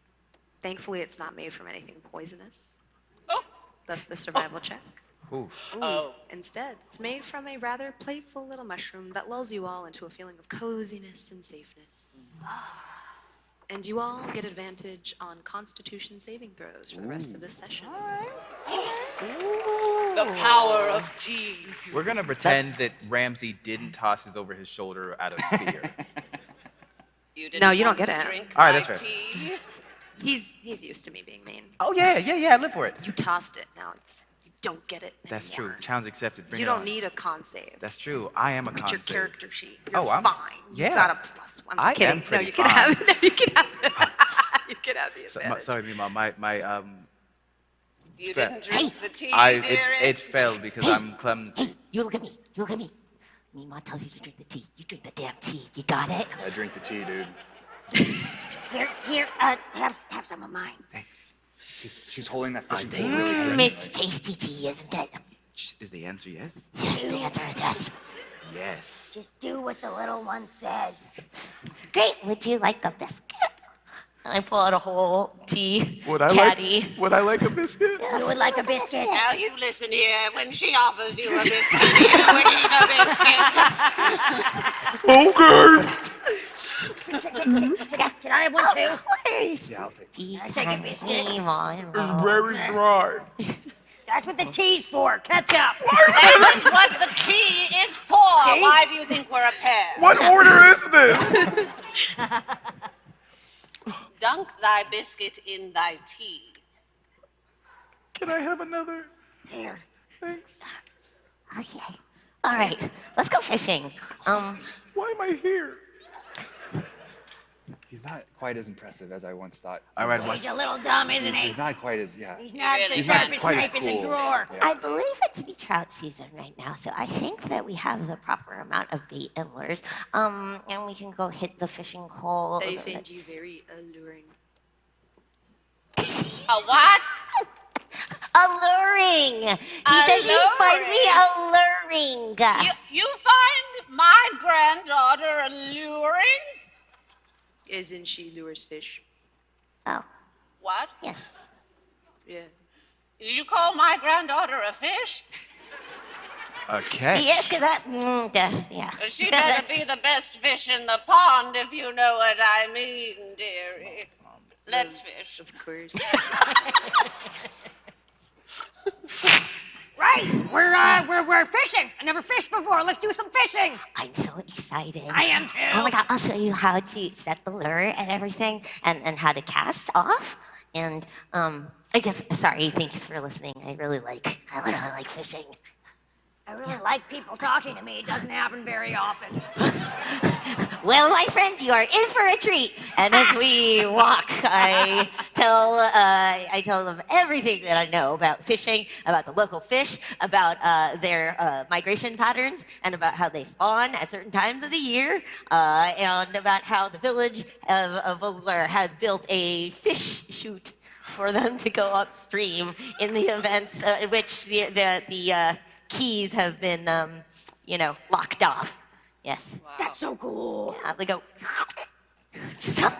Thankfully, it's not made from anything poisonous. Oh. Thus the survival check. Ooh. Oh. Instead, it's made from a rather playful little mushroom that lulls you all into a feeling of coziness and safeness. And you all get advantage on Constitution saving throws for the rest of this session. The power of tea. We're gonna pretend that Ramsey didn't toss his over his shoulder out of fear. You didn't No, you don't want get to it. drink All right, my that's fair. tea. He's used to me being mean. Oh yeah, live for it. You tossed it. Now you don't get it. That's true. anymore. Challenge accepted. Bring You it don't on. need a con save. That's true. I am a With con your save. character sheet. You're Oh, I'm- fine. yeah. You got a plus one. I'm I just kidding. am No, pretty you can fine. have it. No, you can have it. You can have the So- advantage. sorry, Mima. My You Fair. didn't drink the tea, I dearie. it fell because I'm clumsy. Hey, you look at me. You look at me. Mima tells you to drink the tea. You drink the damn tea. You got it? I drink the tea, dude. Here, have some of mine. Thanks. She's holding that fishing pole. thank really you. good. It's tasty tea, isn't it? Is the answer yes? Yes, the answer is yes. Yes. Just do what the little one says. Great. Would you like a biscuit? And I pull out a whole tea caddy. Would I like a biscuit? You would like a biscuit? Now you listen here. When she offers you a biscuit, you would eat a biscuit. Can I have one too? Of course. Yeah, I'll take it. Tea I take a time, biscuit. tea, wine, roll. very dry. That's what the tea's for. Catch up. That is what the tea is for. See? Why do you think we're a pair? What order is this? Dunk thy biscuit in thy tea. Can I have another? Here. Thanks. Okay. All right. Let's go fishing. Why am I here? He's not quite as impressive as I once thought. All right, He's a little dumb, isn't he? He's not quite as, yeah. He's not the He's not sharpest quite as knife in the cool. drawer. Yeah. I believe it to be trout season right now, so I think that we have the proper amount of bait and lures. And we can go hit the fishing hole. I find you very alluring. A what? alluring. He said he'd find me alluring. You find my granddaughter alluring? Isn't she lures fish? Oh, What? yes. Yeah. Did you call my granddaughter a fish? Okay. Yes, because yeah. She better be the best fish in the pond, if you know what I mean, dearie. Let's fish. Of course. Right, we're fishing. I never fished before. Let's do some fishing. I'm so excited. I am too. Oh my god, I'll show you how to set the lure and everything and how to cast off. And sorry, thanks for listening. I literally like fishing. I really like people talking to me. It doesn't happen very often. Well, my friend, you are in for a treat. And as we walk, I tell them everything that I know about fishing, about the local fish, about their migration patterns, and about how they spawn at certain times of the year, and about how the village of Vogler has built a fish chute for them to go upstream in the events in which the keys have been, locked off. Yes. That's so cool. Yeah, they go. Up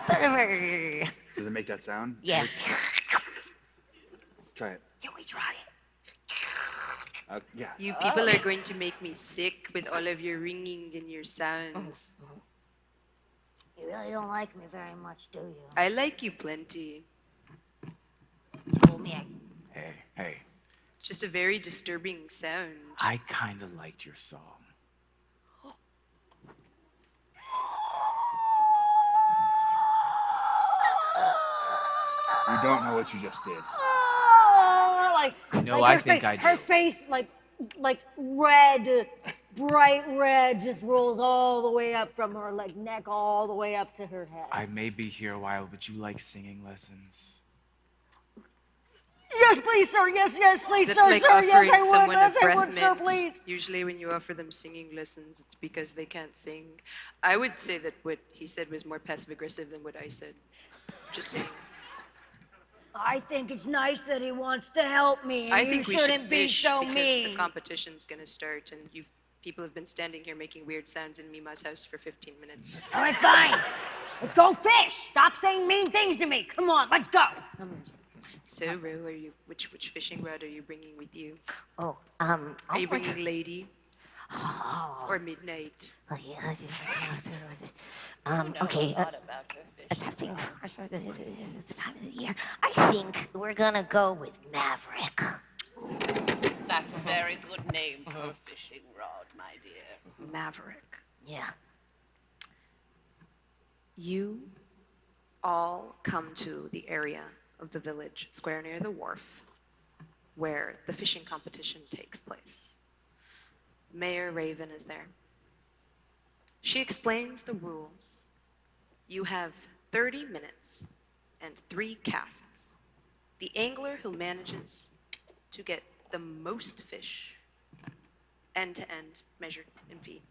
the river. Does it make that sound? Yeah. Try it. Can we try it? Yeah. You people are going to make me sick with all of your ringing and your sounds. You really don't like me very much, do you? I like you plenty. Told me Hey. Just a very disturbing sound. I kind of liked your song. You don't know what you just did. No, I think I do. Her face, like red, bright red, just rolls all the way up from her neck all the way up to her head. I may be here a while, but you like singing lessons. Yes, please, sir. Yes, please, That's sir. like Sir, offering yes, I would. someone Yes, a I breath would, sir, mint. please. Usually when you offer them singing lessons, it's because they can't sing. I would say that what he said was more passive-aggressive than what I said. Just saying. I think it's nice that he wants to help me, and I you think we should shouldn't be fish so because mean. the competition's gonna start, and people have been standing here making weird sounds in Mima's house for 15 minutes. All right, fine. Let's go fish. Stop saying mean things to me. Come on, let's go. So, Ro, which fishing rod are you bringing with you? Oh, Are you bringing Lady? Or Midnight? Okay. Testing for this time of the year. I think we're gonna go with Maverick. That's a very good name for a fishing rod, my dear. Maverick. Yeah. You all come to the area of the village square near the wharf where the fishing competition takes place. Mayor Raven is there. She explains the rules. You have 30 minutes and 3 casts. The angler who manages to get the most fish, end to end, measured in feet,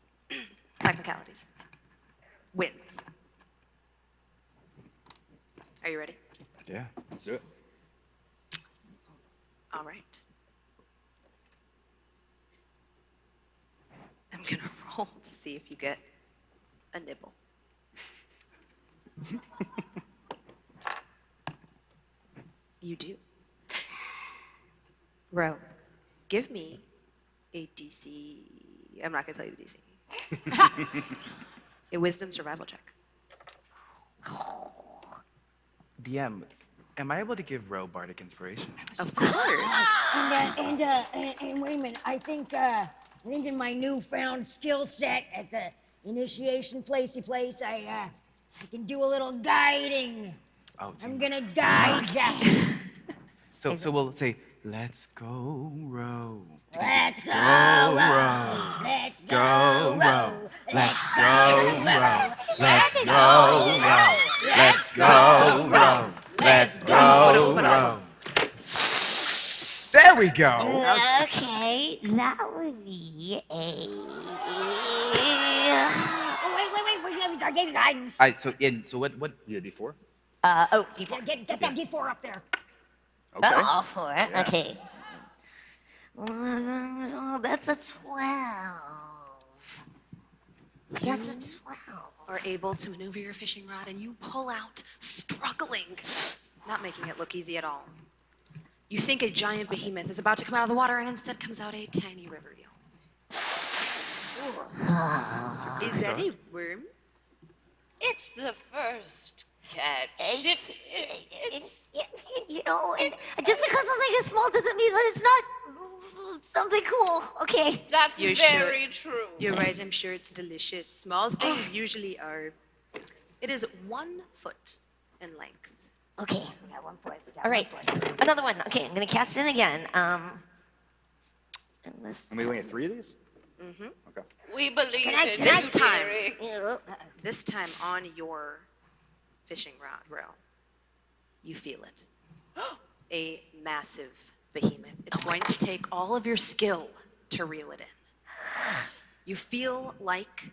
technicalities, wins. Are you ready? Yeah, let's do it. All right. I'm gonna roll to see if you get a nibble. You do. Ro, give me a DC. I'm not gonna tell you the DC. A wisdom survival check. DM, am I able to give Ro bardic inspiration? Of course. And wait a minute. I think in my newfound skill set at the initiation place, I can do a little guiding. Oh, I'm gonna guide ya. So we'll say, let's go, Ro. Let's go, Ro. let's go, Go, row. Ro. Let's go, Ro. Let's go, Ro. Let's go, Ro. Let's go, Ro. There we go. Okay, that would be a. Oh, wait, I gave you guidance. All right, so what? Yeah, D4? D4. Get that D4 up there. Okay. All for it. Yeah. Okay. Oh, that's a 12. That's a 12. Are able to maneuver your fishing rod and you pull out, struggling, not making it look easy at all. You think a giant behemoth is about to come out of the water and instead comes out a tiny river eel. Is that a worm? It's the first catch. It's, It's you know, and just because something is small doesn't mean that it's not something cool. Okay. That's You're sure? very true. You're right, I'm sure it's delicious. Small things usually are. It is 1 foot in length. Okay. We got 1 foot. We got All right. 1 foot. Another one. Okay, I'm gonna cast it again. And this. And we only have 3 of these? Mm-hmm. Okay. We believe Can I- in can This you, time. dearie. This time on your fishing rod row, you feel it. A massive behemoth. It's going to take all of your skill to reel it in. You feel like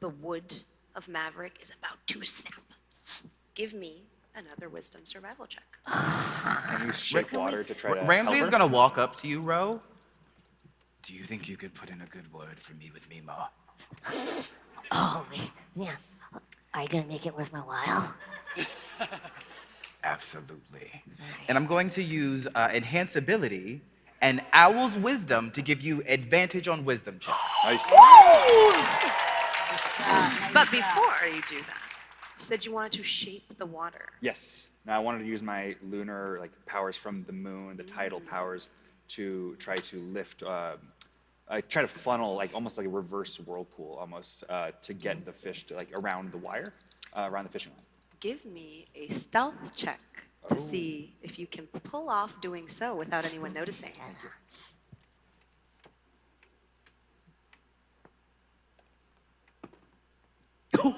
the wood of Maverick is about to snap. Give me another wisdom survival check. Can you shake water to try to Ramsey help is her? gonna walk up to you, Ro. Do you think you could put in a good word for me with Mima? Oh, man. Are you gonna make it worth my while? Absolutely. And I'm going to use Enhance Ability and Owl's Wisdom to give you advantage on wisdom checks. Nice. But before you do that, you said you wanted to shape the water. Yes. Now I wanted to use my lunar powers from the moon, the tidal powers, to try to lift. I try to funnel almost like a reverse whirlpool, almost to get the fish to around the wire, around the fishing line. Give me a stealth check to see if you can pull off doing so without anyone noticing. It'll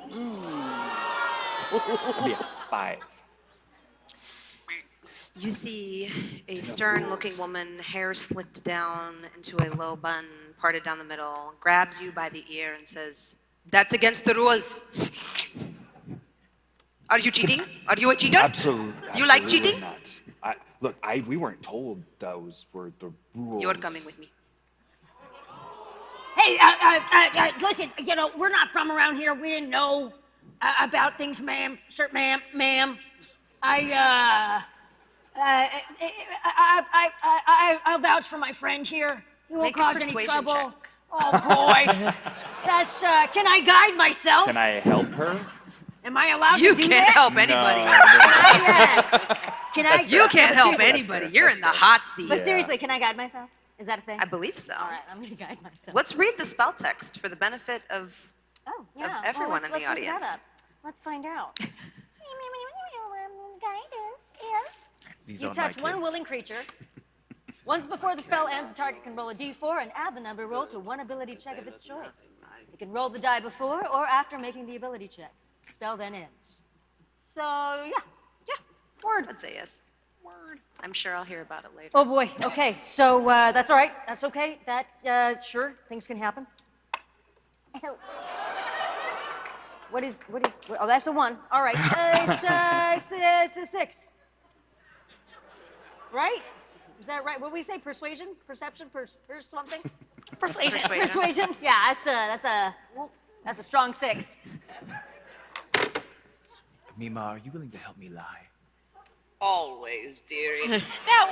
be a 5. You see a stern-looking woman, hair slicked down into a low bun, parted down the middle, grabs you by the ear and says, "That's against the rules. Are you cheating? Are you a cheater? Absolutely. You like cheating? Not. We weren't told those were the rules. You're coming with me." Hey, listen, we're not from around here. We didn't know about things, ma'am. Sir, ma'am. I'll vouch for my friend here. He won't Make a cause any persuasion trouble. check. Oh boy. That's can I guide myself? Can I help her? Am I allowed You to do can't that? help anybody. Can I? You can't help seriously- anybody. You're in the hot seat. But seriously, can I guide myself? Is that a thing? I believe so. All right, I'm gonna guide myself. Let's read the spell text for the benefit of Oh, yeah. everyone let's in the look that audience. up. Let's find out. Guidance is. These You aren't my touch one kids. willing creature. Once before the spell ends, the target can roll a d4 and add the number rolled to one ability check of its choice. It can roll the die before or after making the ability check. The spell then ends. So, yeah. Yeah, Word. I'd say yes. Word. I'm sure I'll hear about it later. Oh boy. Okay. So that's all right. That's okay. That sure things can happen. What is? Oh, that's a 1. All right. It's a 6. Right? Is that right? What did we say? Persuasion? Perception? Something? Persuasion. Yeah. That's a strong 6. Mima, are you willing to help me lie? Always, dearie. Now,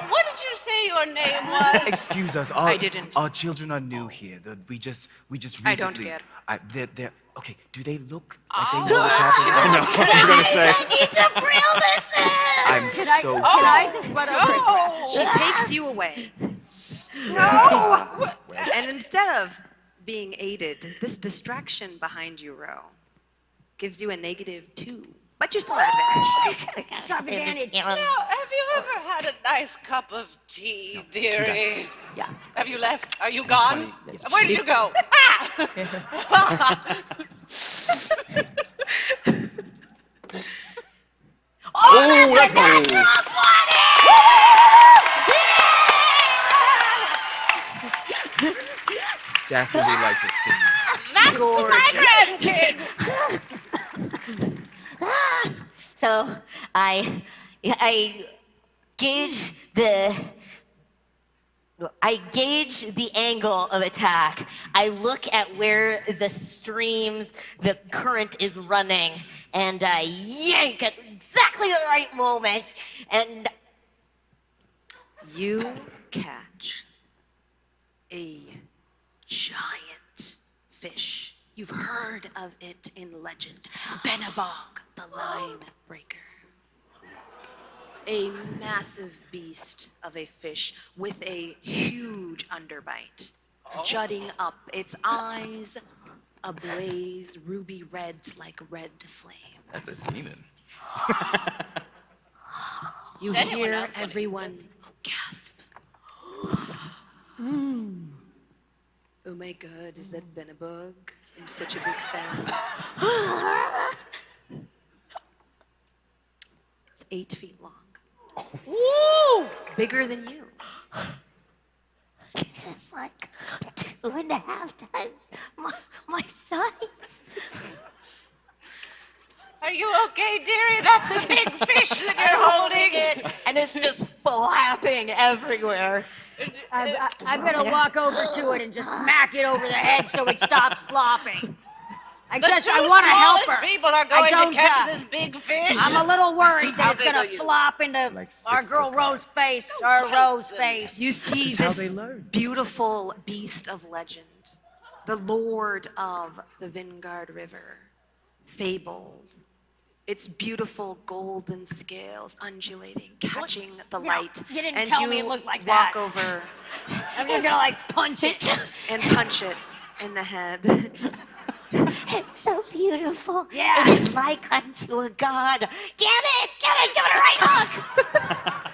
what did you say your name was? Excuse us. I didn't. Our children are new here. We just recently. I don't care. They're okay. Do they look like they know what's happening? You're gonna say. I'm Can so. I just run over it? She takes you away. No! And instead of being aided, this distraction behind you, Ro, gives you a -2. But you still have advantage. Stop advantage. Now, have you ever had a nice cup of tea, dearie? Yeah. Have you left? Are you gone? Yes. Where did you go? Oh, let's go. Jasmine would like to see. That's my grandkid! So I gauge the I gauge the angle of attack. I look at where the current is running, and I yank at exactly the right moment. And You catch a giant fish. You've heard of it in legend. Benabog, the line breaker. A massive beast of a fish with a huge underbite, jutting up, its eyes ablaze ruby red like red flames. That's a demon. You Is anyone hear else gonna eat everyone this? gasp. Oh my god, is that Benabog? I'm such a big fan. It's 8 feet long. Woo! Bigger than you. it's like 2.5 times my size. Are you okay, dearie? That's a big fish that you're holding. And it's just flapping everywhere. I'm gonna walk over to it and just smack it over the head so it stops flopping. I The want two to help smallest her. people are I going don't, to catch this big fish. I'm a little worried that How it's big gonna are you? flop into Like our 6'5". girl Rose's face. Our Rose face. You see is how this they learn. beautiful beast of legend, the lord of the Vingard River, fabled. Its beautiful golden scales undulating, catching the You know, light. you didn't and tell you me it looked like walk that. over I'm just gonna like punch it. and punch it in the head. It's so beautiful. Yeah. It is like unto a god. Get it! Give it a right hook!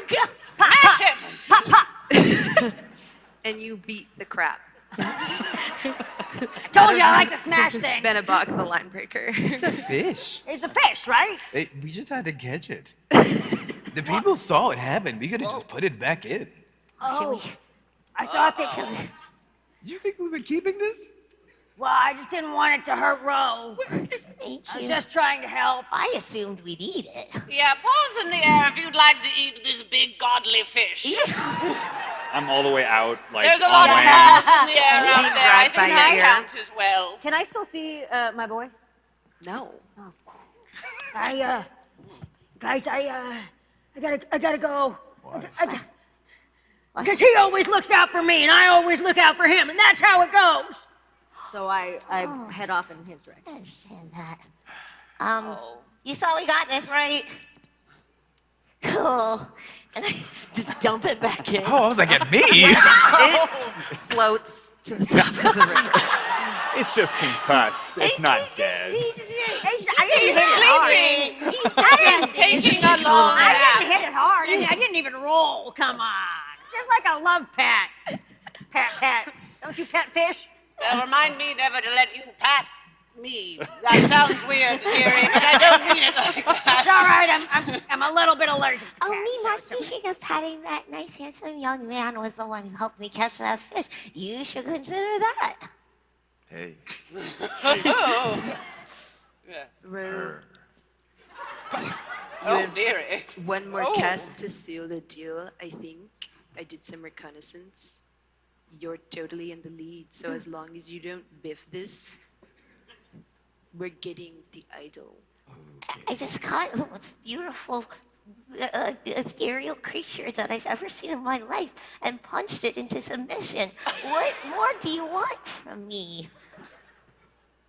Go! Smash it. And you beat the crap. Told you I like to smash things. Benabog, the line breaker. It's a fish. It's a fish, right? We just had to catch it. The people saw it happen. We could have just put it back in. Oh, I thought that. Did you think we were keeping this? Well, I just didn't want it to hurt Ro. Thank I was you. just trying to help. I assumed we'd eat it. Yeah, paws in the air if you'd like to eat this big godly fish. I'm all the way out, like There's a on lot of land. paws in the air out there. I Drive by think that your ear. counts as well. Can I still see my boy? No. Guys, I gotta go. Because he always looks out for me, and I always look out for him, and that's how it goes. So I head off in his I direction. understand that. You saw we got this, right? Cool. And I just dump it back in. Oh, I was like, at me? It floats to the top of the river. It's just concussed. It's not dead. I didn't hit it hard. Taking a long I nap. didn't hit it hard. I didn't even roll. Come on. Just like a love pat. Pat. Don't you pet fish? Remind me never to let you pat me. That sounds weird, dearie, but I don't mean it like It's that. all right. I'm a little bit allergic to Oh, cats. Mima, speaking of patting, that nice, handsome young man was the one who helped me catch that fish. You should consider that. Hey. Oh, Ro, oh dearie. one more Oh. cast to seal the deal, I think. I did some reconnaissance. You're totally in the lead, so as long as you don't biff this, we're getting the idol. I just caught the most beautiful ethereal creature that I've ever seen in my life and punched it into submission. What more do you want from me? It's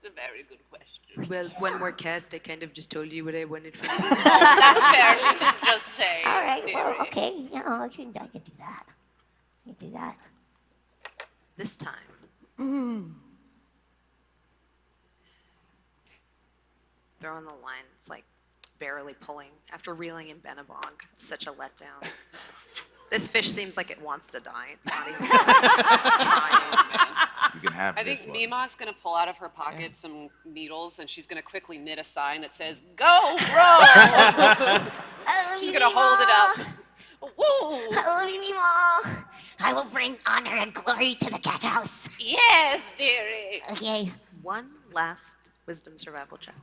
a very good question. Well, one more cast, I kind of just told you what I wanted from you. That's fair. She didn't just say. All right, well, dearie. okay. Yeah, I can do that. I can do that. This time. Throwing the line, it's like barely pulling after reeling in Benabog. It's such a letdown. This fish seems like it wants to die. It's not even trying. You can have I this think one. Mima's gonna pull out of her pocket some needles and she's gonna quickly knit a sign that says, "Go, bro!" She's gonna hold it up. Woo! I love you, Mima. I will bring honor and glory to the cat house. Yes, dearie. Okay. One last wisdom survival check.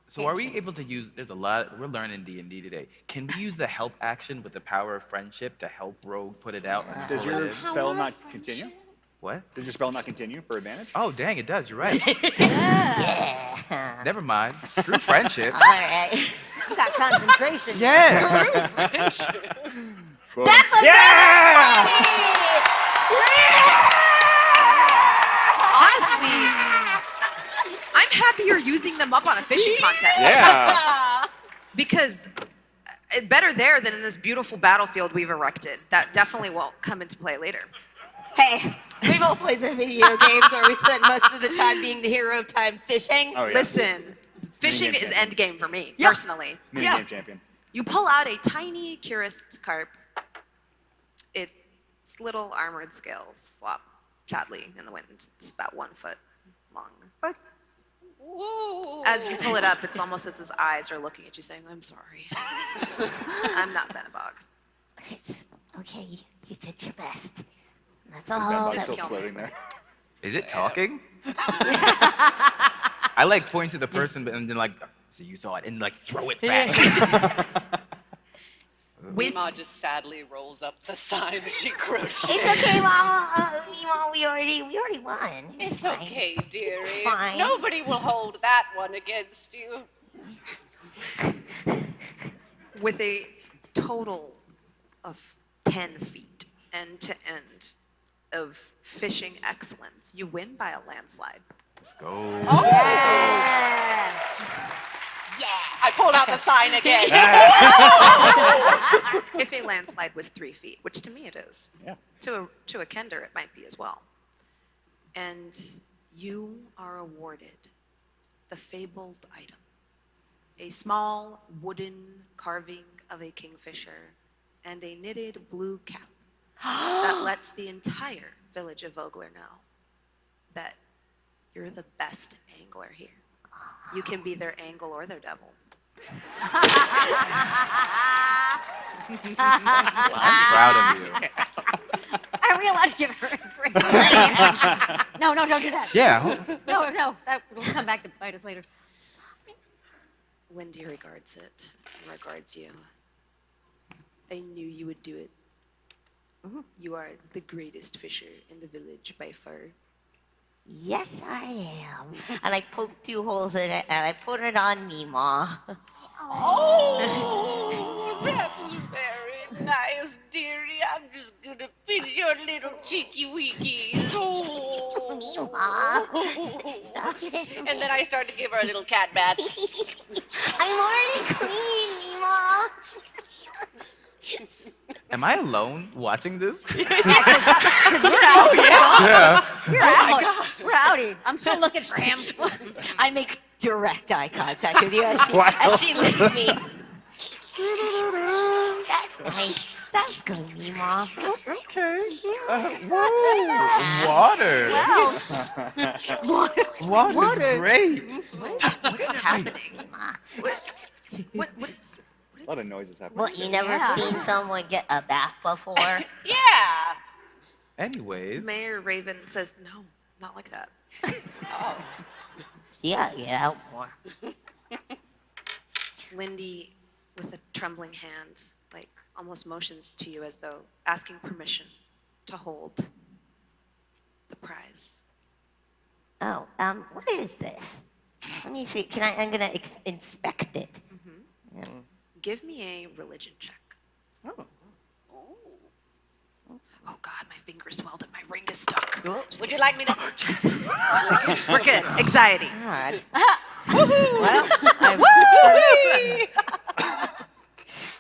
So are we able to use, there's a lot, we're learning D&D today. Can we use the help action with the power of friendship to help Rogue put it out? and Does pull it your in? spell not continue? What? Does your spell not continue for advantage? Oh, dang, it does, you're right. Never mind. Screw friendship. All right. You got concentration. Yeah. Boom. That's a Yeah! Honestly, I'm happy you're using them up on a fishing contest. Yeah. Because better there than in this beautiful battlefield we've erected. That definitely won't come into play later. Hey, we've all played the video games where we spent most of the time being the hero of time fishing. Oh, yeah. Listen, fishing Minigame is champion. end game for me, personally. Minigame champion. You pull out a tiny Curus carp. Its little armored scales flop sadly in the wind. It's about 1 foot long. Whoa. As you pull it up, it's almost as his eyes are looking at you saying, I'm sorry. I'm not Benabog. It's okay, you did your best. That's That all. bug's Just still kill me. floating there. Is it talking? I like point to the person and then like, so you saw it, and like throw it back. Mima just sadly rolls up the sign she crocheted. It's okay, Mama. Mima, we already won. It's fine. okay, dearie. Fine. Nobody will hold that one against you. With a total of 10 feet end to end of fishing excellence, you win by a landslide. Let's go. I pulled out the sign again. If a landslide was 3 feet, which to me it is. Yeah. To a Kender, it might be as well. And you are awarded the fabled item, a small wooden carving of a kingfisher and a knitted blue cap that lets the entire village of Vogler know that you're the best angler here. You can be their angle or their devil. I'm proud of you. I realized give her inspiration. No, don't do that. Yeah. No, that will come back to bite us later. Lindy regards it and regards you. I knew you would do it. You are the greatest fisher in the village by far. Yes, I am. And I poked 2 holes in it, and I put it on Mima. Oh, that's very nice, dearie. I'm just gonna pinch your little cheeky weekies. Oh. Mima, stop it. And then I start to give her a little cat bath. I'm already clean, Mima. Am I alone watching this? We're out. Yeah. We're out. We're outie. I'm still looking for him. I make direct eye contact with you as she leaves me. That's nice. That's good, Mima. Okay. Whoa. Water. Water's great. What is happening? Mima. What is... A lot of noises happening. What, you never seen someone get a bath before? Yeah. Anyways. Mayor Raven says, no, not like that. Yeah, get out more. Lindy, with a trembling hand, like almost motions to you as though asking permission to hold the prize. Oh, what is this? Let me see. I'm gonna inspect it. Give me a religion check. Oh God, my finger swelled and my ring is stuck. Would you like me to? We're good. Anxiety. God. Well, I've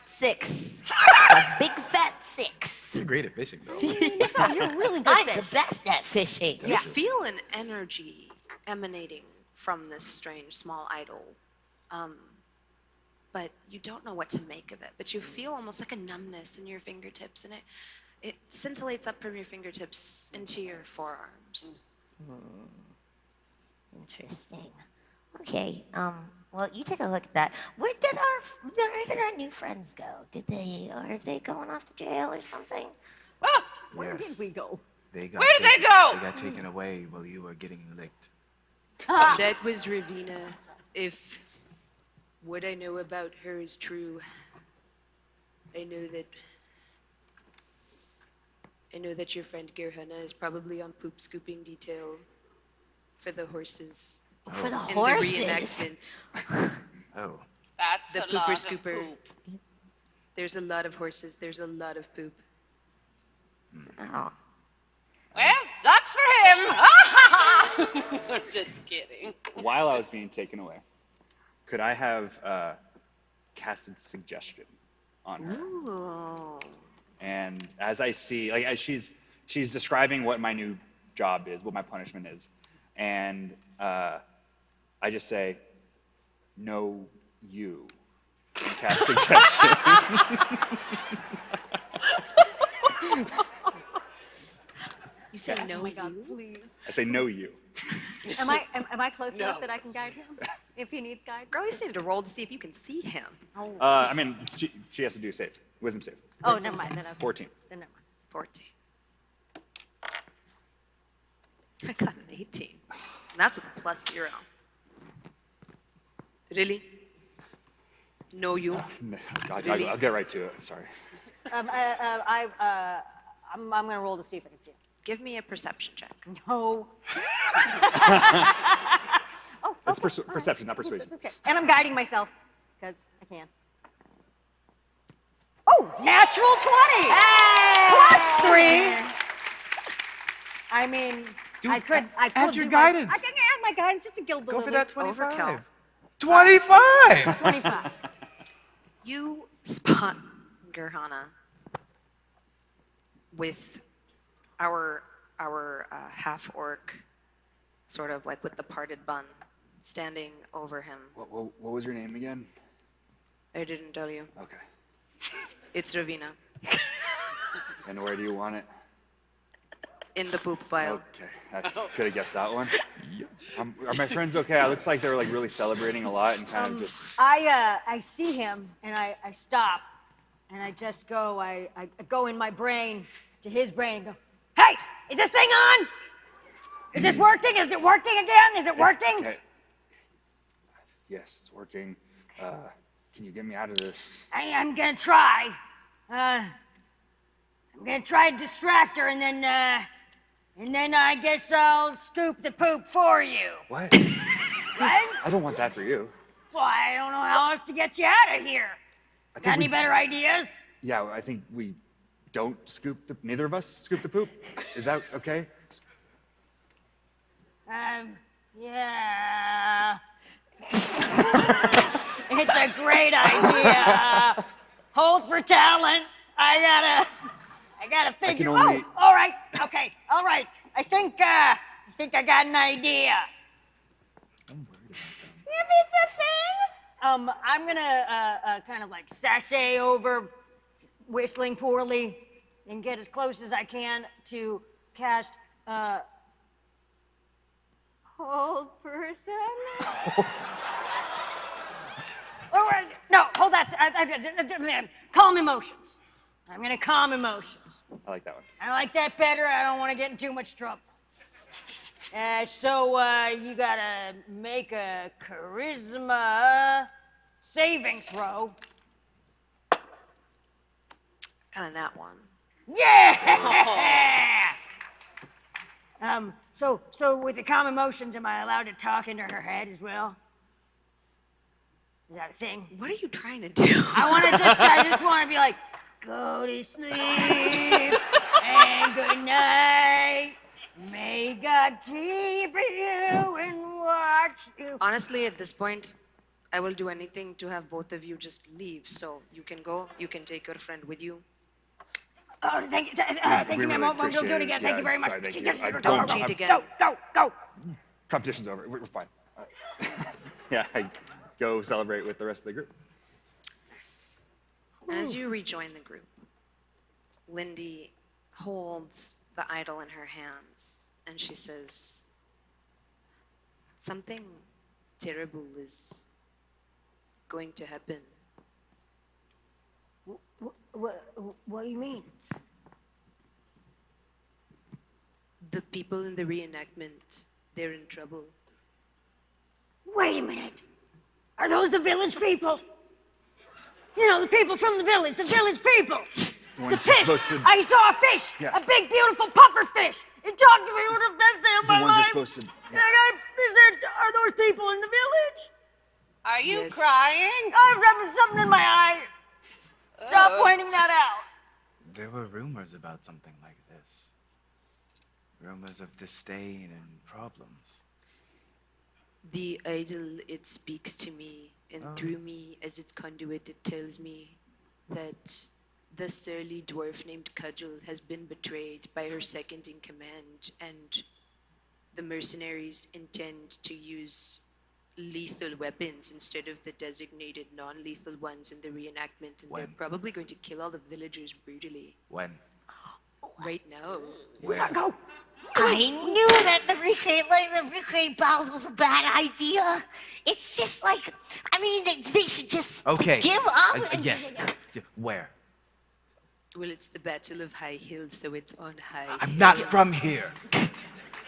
6. A big fat 6. You're great at fishing, though. You're really good I'm fish. the best at fishing. You feel an energy emanating from this strange small idol, but you don't know what to make of it. But you feel almost like a numbness in your fingertips, and it scintillates up from your fingertips into your forearms. Interesting. Okay. Well, you take a look at that. Where did our new friends go? Are they going off to jail or something? Where did we go? Where Where did they go? They got taken away while you were getting licked. That was Ravina. If what I know about her is true, I know that your friend Gerhana is probably on poop scooping detail for the horses For the in horses. the reenactment. Oh. That's The a pooper lot of scooper. poop. There's a lot of horses. There's a lot of poop. Oh. Well, sucks for him. I'm just kidding. While I was being taken away, could I have casted suggestion on her? Ooh. And as I see, like as she's describing what my new job is, what my punishment is, and I just say, "No, you." And cast suggestion. You say no, Oh my God, you? please. I say, "No, you." Am I close enough that I can guide him if he needs guide? Girl, you just need to roll to see if you can see him. I mean, she has to do save, wisdom save. Oh, never mind. Then 14. Then never mind. 14. I got an 18. And that's with a +0. Really? No, you? No, Really? I'll get right to it. Sorry. I'm gonna roll to see if I can see him. Give me a perception check. No. It's perception, not persuasion. That's okay. And I'm guiding myself because I can. Oh, natural 20 +3. I mean, I could add your do guidance. I can add my guidance just to gild the Go for lily. that 25. Overkill. 25! 25. You spot Gerhana with our half-orc, sort of like with the parted bun, standing over him. What was your name again? I didn't tell you. Okay. It's Ravina. And where do you want it? In the poop pile. Okay, I could have guessed that one. Are my friends okay? It looks like they were like really celebrating a lot and kind of just. I see him and I stop and I just go, I go in my brain to his brain and go, hey, is this thing on? Is this working? Is it working again? Is it working? Okay. Yes, it's working. Can you get me out of this? I'm gonna try. I'm gonna try to distract her and then I guess I'll scoop the poop for you. What? Right? I don't want that for you. Well, I don't know how else to get you out of here. I Got think any better ideas? Yeah, I think we don't neither of us scoop the poop. Is that okay? Yeah. It's a great idea. Hold for talent. I gotta figure. can only- Oh, all right. Okay. All right. I think I got an idea. If it's a thing. I'm gonna kind of like sashay over, whistling poorly, and get as close as I can to cast hold person. No, hold that. Calm emotions. I'm gonna calm emotions. I like that one. I like that better. I don't want to get in too much trouble. So you gotta make a charisma saving throw. Got a nat 1. Yeah! So with the calm emotions, am I allowed to talk into her head as well? Is that a thing? What are you trying to do? I just want to be like, go to sleep and good night. May God keep you and watch you. Honestly, at this point, I will do anything to have both of you just leave. So you can go, you can take your friend with you. Oh, thank you, thank We you, ma'am. really We'll do appreciate it again. it. Thank Yeah, you very much. sorry, thank you. Don't cheat again. Go. Competition's over. We're fine. Yeah, I go celebrate with the rest of the group. As you rejoin the group, Lindy holds the idol in her hands and she says, something terrible is going to happen. What do you mean? The people in the reenactment, they're in trouble. Wait a minute. Are those the village people? You know, the people from the village people. The ones fish. you're supposed to- I saw a fish. Yeah. A big, beautiful puffer fish. It talked to me. It was the best day of my The ones life. you're supposed to. And they said, are those people in the village? Are you Yes. crying? I'm having something in my eye. Stop pointing that out. There were rumors about something like this. Rumors of disdain and problems. The idol, it speaks to me, and through me, as its conduit, it tells me that the surly dwarf named Cudgel has been betrayed by her second in command, and the mercenaries intend to use lethal weapons instead of the designated non-lethal ones in the reenactment, and they're When? probably going to kill all the villagers brutally. When? Right now. We gotta go. I knew that the recreate battles was a bad idea. It's just like, I mean, they should just Okay. give up. Yes. Yeah, where? Well, it's the Battle of High Hill, so it's on high. I'm not from here.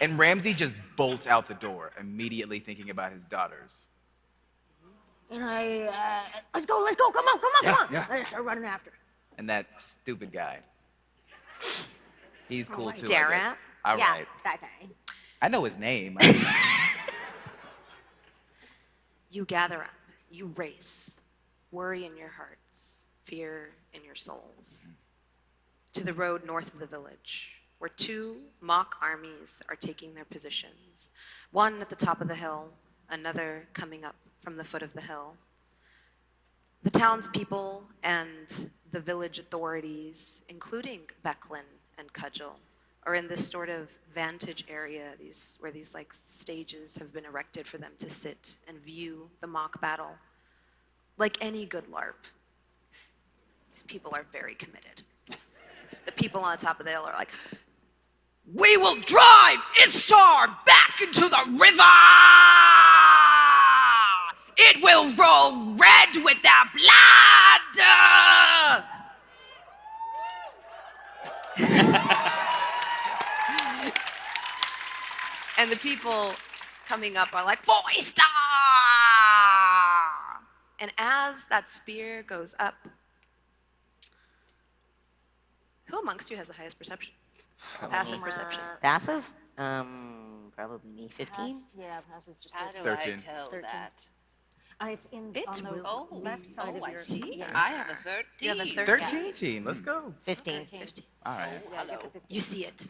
And Ramsey just bolts out the door, immediately thinking about his daughters. And let's go, come on. Yeah. Let's start running after. And that stupid guy. He's cool too, I Darren? guess. All Yeah, right. that guy. I know his name. You gather up, you race, worry in your hearts, fear in your souls, to the road north of the village, where two mock armies are taking their positions, one at the top of the hill, another coming up from the foot of the hill. The townspeople and the village authorities, including Becklin and Cudgel, are in this sort of vantage area, where these like stages have been erected for them to sit and view the mock battle. Like any good LARP, these people are very committed. The people on the top of the hill are like, "We will drive Ishtar back into the river! It will roll red with their blood!" And the people coming up are like, "For Ishtar!" And as that spear goes up, who amongst you has the highest perception? Passive perception. Passive? Probably me. 15? Yeah, passes just How do 13. I tell 13. that? It's in It on the will left side of I your. see. Yeah. I have a 13. You have a 13. Let's go. 15. 50. All right. Hello. You see it.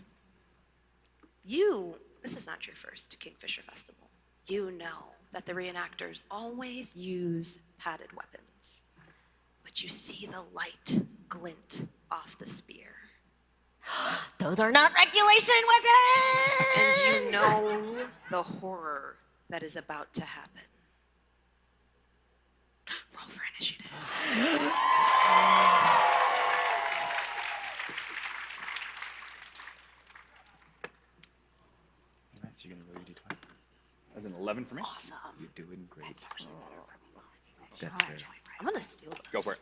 This is not your first Kingfisher Festival. You know that the reenactors always use padded weapons. But you see the light glint off the spear. Those are not regulation weapons! And you know the horror that is about to happen. Roll for initiative. Nice, you're gonna roll your d20. That's an 11 for me. Awesome. You're doing great. That's actually better for me. That's fair. I'm gonna steal this. Go for it.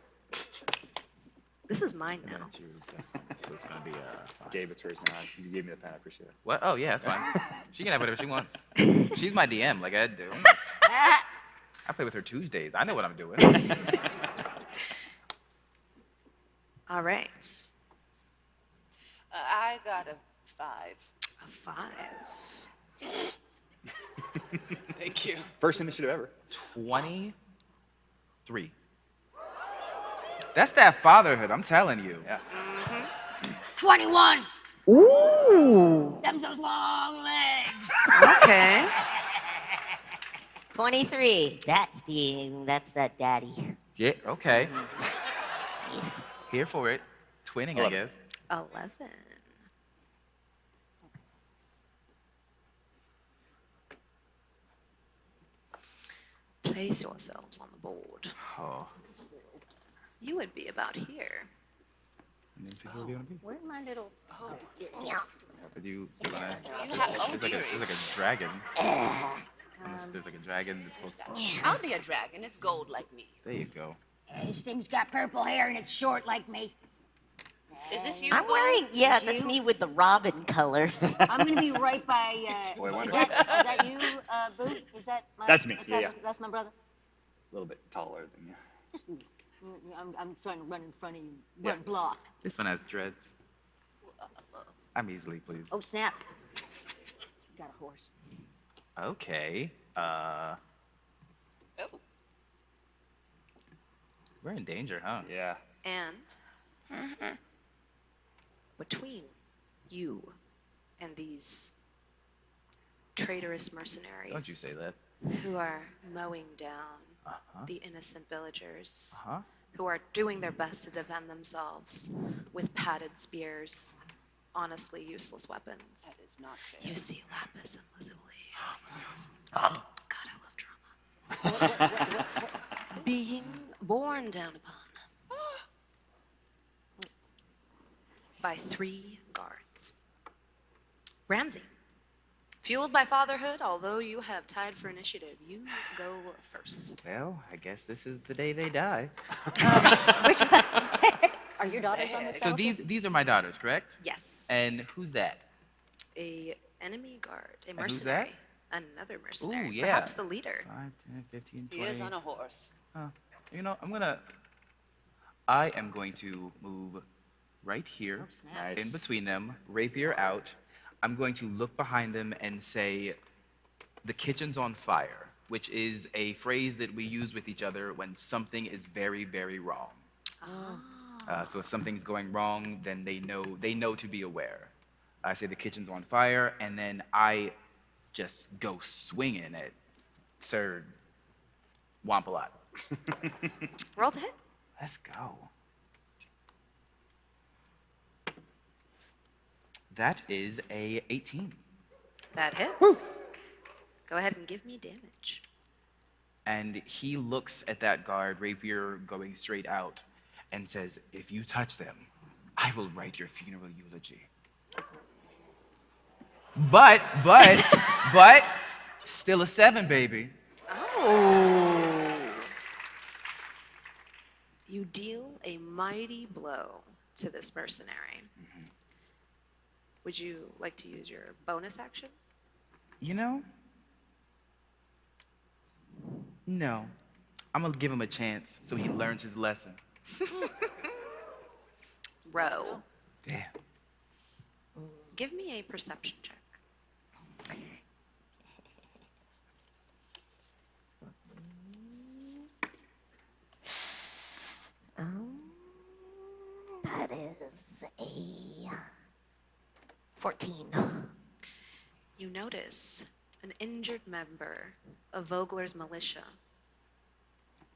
This is mine And then now. it's yours. That's fine. So it's gonna be 5. Gabe, it's hers now. You gave me the pen. I appreciate it. What? Oh yeah, that's fine. She can have whatever she wants. She's my DM, like I do. I play with her Tuesdays. I know what I'm doing. All right. I got a 5. A 5. Thank you. First initiative ever. 23. That's that fatherhood, I'm telling you. Yeah. 21. Ooh! Them's those long legs. Okay. 23. That's that daddy. Yeah, okay. Yes. Here for it. Twinning, I 11. guess. 11. Place yourselves on the board. Oh. You would be about here. And then people will be on a beat. Where's my little? Yeah. But you wanna, You have, oh, there's like a dragon. And there's like a dragon that's supposed to. I'll be a dragon. It's gold like me. There you go. This thing's got purple hair and it's short like me. Is this you? I'm Boo? wearing, yeah, that's me with the robin colors. I'm gonna be right by. Boy, Is wonder. that you, Boo? Is that my? That's me. Yeah, yeah. That's my brother. little bit taller than you. Just, I'm trying to run in front of you. Run block. This one has dreads. I'm easily pleased. Oh, snap. Got a horse. Okay. Oh. We're in danger, huh? Yeah. And between you and these traitorous mercenaries Don't you say that. who are mowing down the innocent villagers, Huh? who are doing their best to defend themselves with padded spears, honestly useless weapons. That is not fair. You see lapis and lazuli. God, I love drama. Being borne down upon by 3 guards. Ramsey, fueled by fatherhood, although you have tied for initiative, you go first. Well, I guess this is the day they die. Are your daughters on this So these are my daughters, correct? Yes. And who's that? A enemy guard, a And who's that? mercenary, another mercenary, Ooh, yeah. perhaps the leader. 5, 10, 15, He 20. is on a horse. You know, I am going to move right here Nice. in between them, rapier out. I'm going to look behind them and say, the kitchen's on fire, which is a phrase that we use with each other when something is very, very wrong. So if something's going wrong, then they know to be aware. I say the kitchen's on fire, and then I just go swinging at Sir Wampalot. Roll to hit. Let's go. That is a 18. That hits. Go ahead and give me damage. And he looks at that guard, rapier going straight out, and says, if you touch them, I will write your funeral eulogy. But, still a 7, baby. Oh. You deal a mighty blow to this mercenary. Would you like to use your bonus action? You know? No. I'm gonna give him a chance so he learns his lesson. Row. Damn. Give me a perception check. That is a 14. You notice an injured member of Vogler's militia,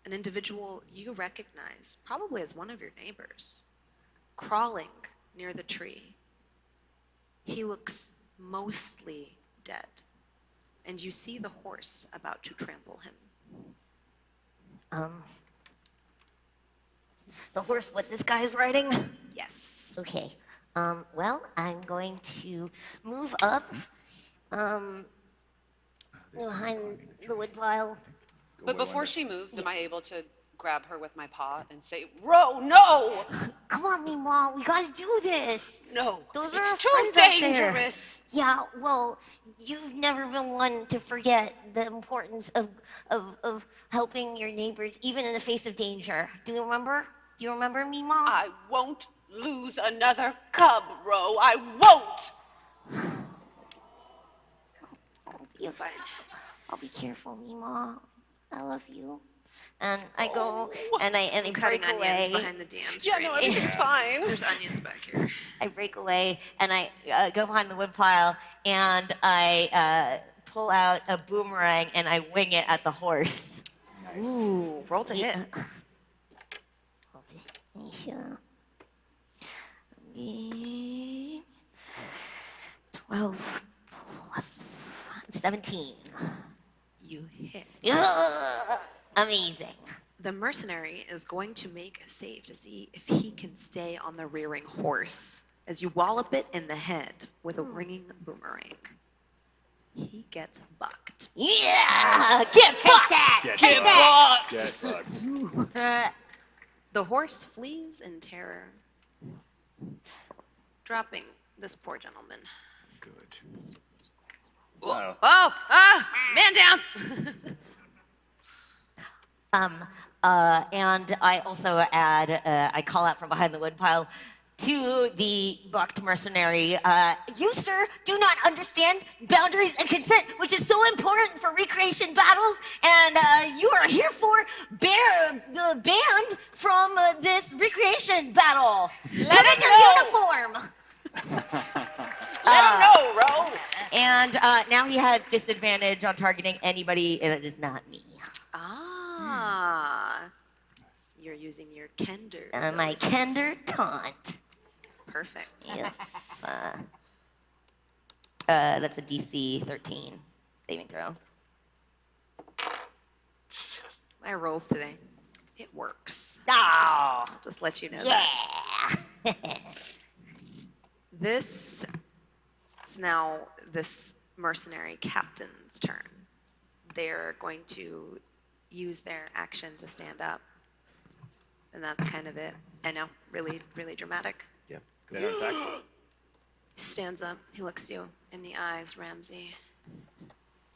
an individual you recognize probably as one of your neighbors, crawling near the tree. He looks mostly dead, and you see the horse about to trample him. The horse what this guy's riding? Yes. Okay. Well, I'm going to move up behind the woodpile. But before she moves, am I able to grab her with my paw and say, Ro, no! Come on, Mima, we gotta do this. No, Those it's are our too friends out there. dangerous. Yeah, well, you've never been one to forget the importance of helping your neighbors, even in the face of danger. Do you remember? Do you remember, Mima? I won't lose another cub, Ro. I won't! I'll be careful, Mima. I love you. And I go and I Cutting break onions away. behind the damn Yeah, tree. no, everything's fine. There's onions back here. I break away and I go behind the woodpile and I pull out a boomerang and I wing it at the horse. Ooh, roll to hit. Sure. 12 plus 17. You hit. Amazing. The mercenary is going to make a save to see if he can stay on the rearing horse as you wallop it in the head with a ringing boomerang. He gets bucked. Yeah! Get bucked! Get that! Get fucked. The horse flees in terror, dropping this poor gentleman. Good. Oh, man down! And I also add, I call out from behind the woodpile to the bucked mercenary, you, sir, do not understand boundaries and consent, which is so important for recreation battles, and you are here for the band from this recreation battle. Let in your uniform. Let him know, Ro. And now he has disadvantage on targeting anybody that is not me. Ah. You're using your Kender. My abilities. Kender taunt. Perfect. Yes. That's a DC 13 saving throw. My rolls today. It works. Oh, I'll just let you know that. yeah. This is now this mercenary captain's turn. They're going to use their action to stand up. And that's kind of it. I know, really, really dramatic. Yeah. They don't attack? He stands up, he looks you in the eyes, Ramsey,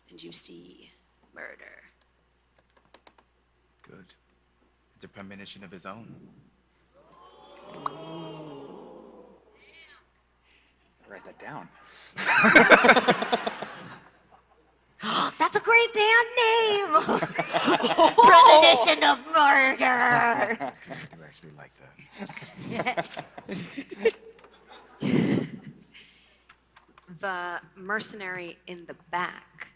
and you see murder. Good. It's a premonition of his own. Write that down. That's a great band name. Premonition of murder. You actually like that. The mercenary in the back,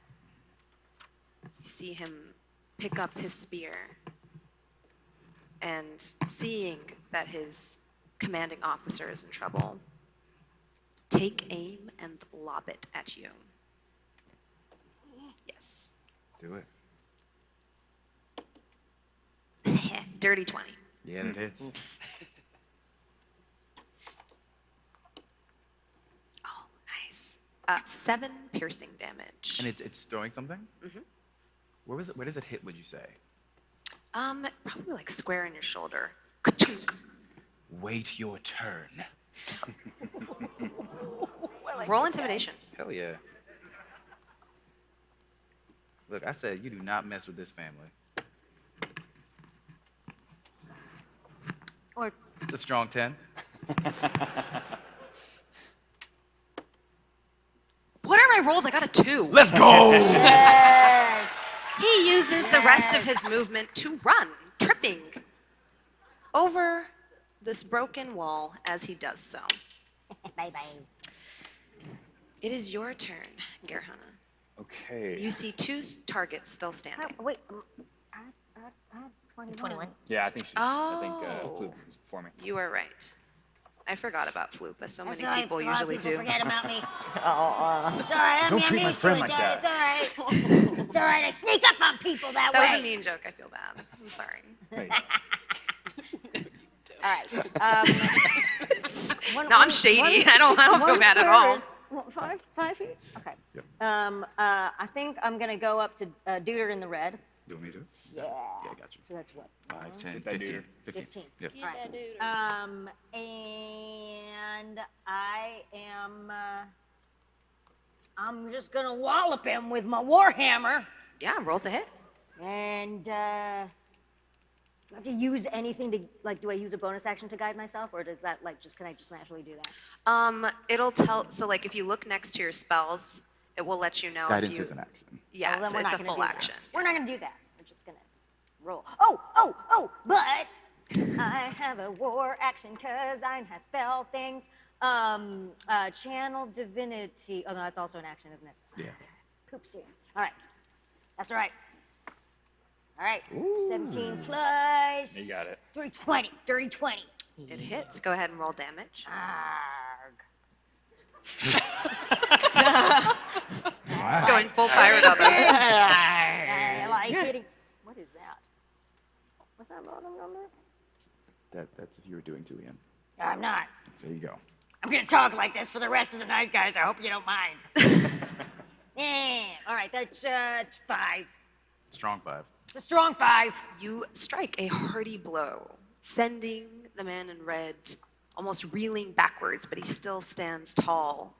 you see him pick up his spear, and seeing that his commanding officer is in trouble, take aim and lob it at you. Yes. Do it. Dirty 20. Yeah, it hits. Oh, nice. 7 piercing damage. And it's throwing something? Mm-hmm. Where does it hit, would you say? Probably like square in your shoulder. Ka-chunk. Wait your turn. Roll intimidation. Hell yeah. Look, I said you do not mess with this family. Or It's a strong 10. What are my rolls? I got a 2. Let's go! He uses the rest of his movement to run, tripping over this broken wall as he does so. bye-bye. It is your turn, Gerhana. Okay. You see 2 targets still standing. Wait, I have 21. 21. Yeah, I think Oh. Fluke is for me. You are right. I forgot about Floop, as so That's many all right, people a lot of usually people do. Forget about me. It's all right. Don't treat I'm my used friend to it, like guys. that. It's all right. It's all right. I sneak up on people that That way. was a mean joke. I feel bad. I'm sorry. Hey, All right. No, I'm shady. I don't feel bad at all. 5 feet? Okay. Yep. I think I'm gonna go up to Duder in the red. You want me to? Yeah. Yeah, I got you. So that's what? 5, 10, Get that 15. dude. 15. Yep. All right. And I am. I'm just gonna wallop him with my warhammer. Yeah, roll to hit. And do I have to use anything to do I use a bonus action to guide myself, or does that can I just naturally do that? It'll tell. So like if you look next to your spells, it will let you know Guidance if you. is an action. Yeah, Well, then we're it's not a gonna full do that. action. We're not gonna do that. We're just gonna roll. Oh! But I have a war action because I have spell things. Channel divinity. Oh no, that's also an action, isn't it? Yeah. Poopsie. All right. That's all right. All right. 17 plus. you got it. Dirty 20. Dirty 20. It hits. Go ahead and roll damage. Arg. Just going full pirate on this. I like hitting. What is that? What's that bottom number? That's if you were doing 2 Ian. I'm not. There you go. I'm gonna talk like this for the rest of the night, guys. I hope you don't mind. Yeah. All right, that's 5. Strong 5. It's a strong 5. You strike a hearty blow, sending the man in red almost reeling backwards, but he still stands tall,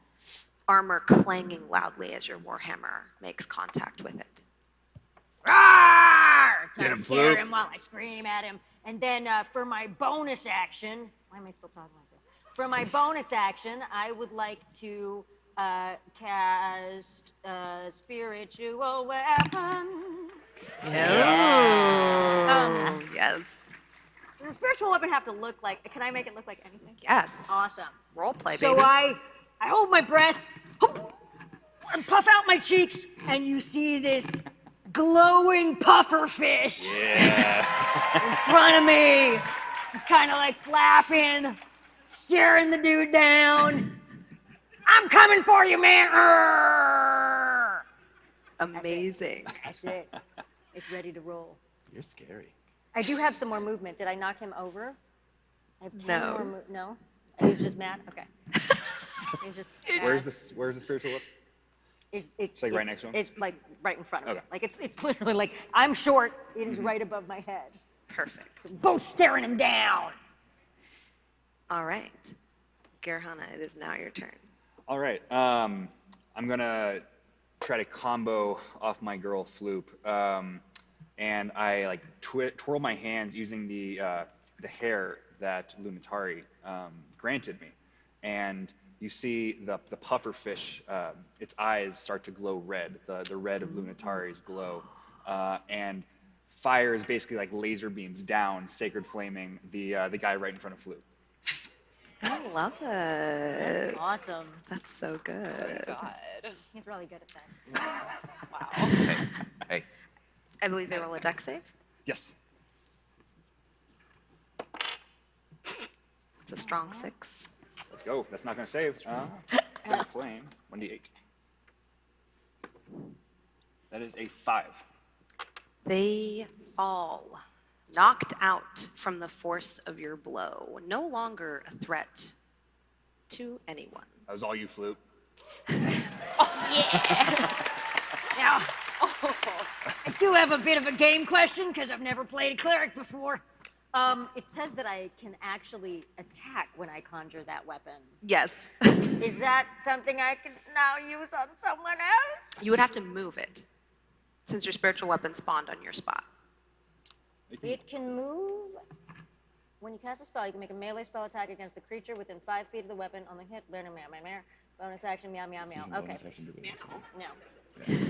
armor clanging loudly as your warhammer makes contact with it. Roar! trying him, to scare Floop. him while I scream at him. And then for my bonus action, why am I still talking like this? For my bonus action, I would like to cast a spiritual weapon. Oh, yes. Does a spiritual weapon have to look like? Can I make it look like anything? Yes. Awesome. Role play, So baby. I hold my breath, and puff out my cheeks, and you see this glowing puffer fish in front of me, just kind of like flapping, staring the dude down. I'm coming for you, man. Arrgh. Amazing. That's it. It's ready to roll. You're scary. I do have some more movement. Did I knock him over? I have 10 No. more No? He's just mad? Okay. He's just mad. Where's the spiritual weapon? It's like right next to him? It's like right in front of Okay. you. Like it's literally like I'm short. It is right above my head. Perfect. So both staring him down. All right. Gerhana, it is now your turn. All right. I'm gonna try to combo off my girl Floop, and I like twirl my hands using the hair that Lunatari granted me, and you see the puffer fish. Its eyes start to glow red, the red of Lunatari's glow, and fires basically like laser beams down, sacred flaming the guy right in front of Floop. I love it. Awesome. That's so good. God. He's really good at that. Wow. Hey. I believe they roll a dex save. Yes. It's a strong 6. Let's go. That's not gonna save. Sacred flame. 1d8. That is a 5. They fall, knocked out from the force of your blow, no longer a threat to anyone. That was all you, Floop. Now, I do have a bit of a game question because I've never played a cleric before. It says that I can actually attack when I conjure that weapon. Yes. Is that something I can now use on someone else? You would have to move it, since your spiritual weapon spawned on your spot. It can move. When you cast a spell, you can make a melee spell attack against the creature within 5 feet of the weapon on the hit. Meow, meow, meow, meow. Bonus action, meow, meow, meow. Okay. No.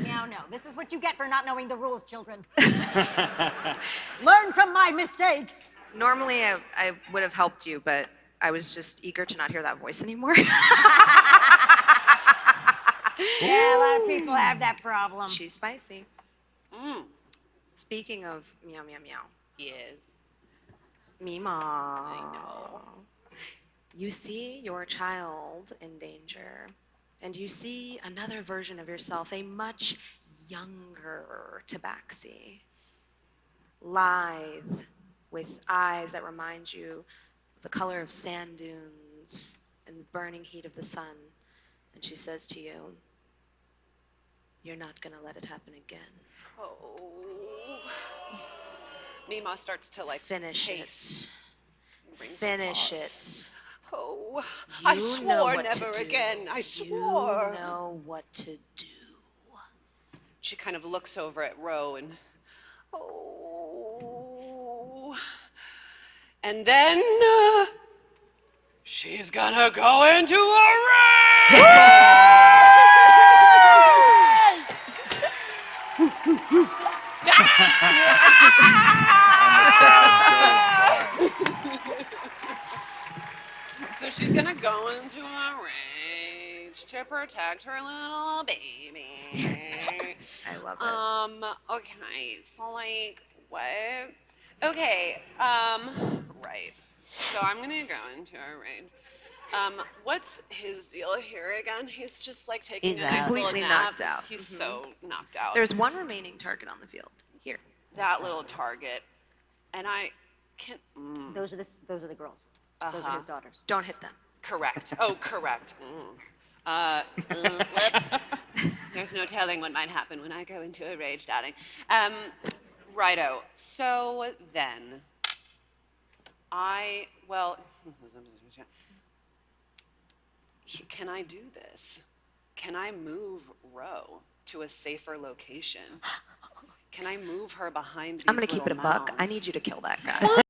Meow, no. This is what you get for not knowing the rules, children. Learn from my mistakes. Normally, I would have helped you, but I was just eager to not hear that voice anymore. Yeah, a lot of people have that problem. She's spicy. Speaking of meow, meow, meow. Yes. Meemaw. I know. You see your child in danger, and you see another version of yourself, a much younger Tabaxi, lithe, with eyes that remind you of the color of sand dunes and the burning heat of the sun. And she says to you, "You're not gonna let it happen again. Oh. Mima starts to like Finish pace. it. Finish it. Oh, I You know swore what to never do. again. I swore. You know what to do." She kind of looks over at Ro and, oh. And then she's gonna go into a rage. So she's gonna go into a rage to protect her little baby. I love it. Okay, so like, what? Okay, right. So I'm gonna go into a rage. What's his deal here again? He's just like taking He's a nice little completely nap. knocked out. He's so knocked out. There's one remaining target on the field. Here. that little target, and I can. Those are the girls. Those are his daughters. Don't hit them. Correct. Oh, correct. Whoops. There's no telling what might happen when I go into a rage, darling. Righto. So then, can I do this? Can I move Ro to a safer location? Can I move her behind these I'm gonna keep it a little buck. I mounds? need you to kill that guy.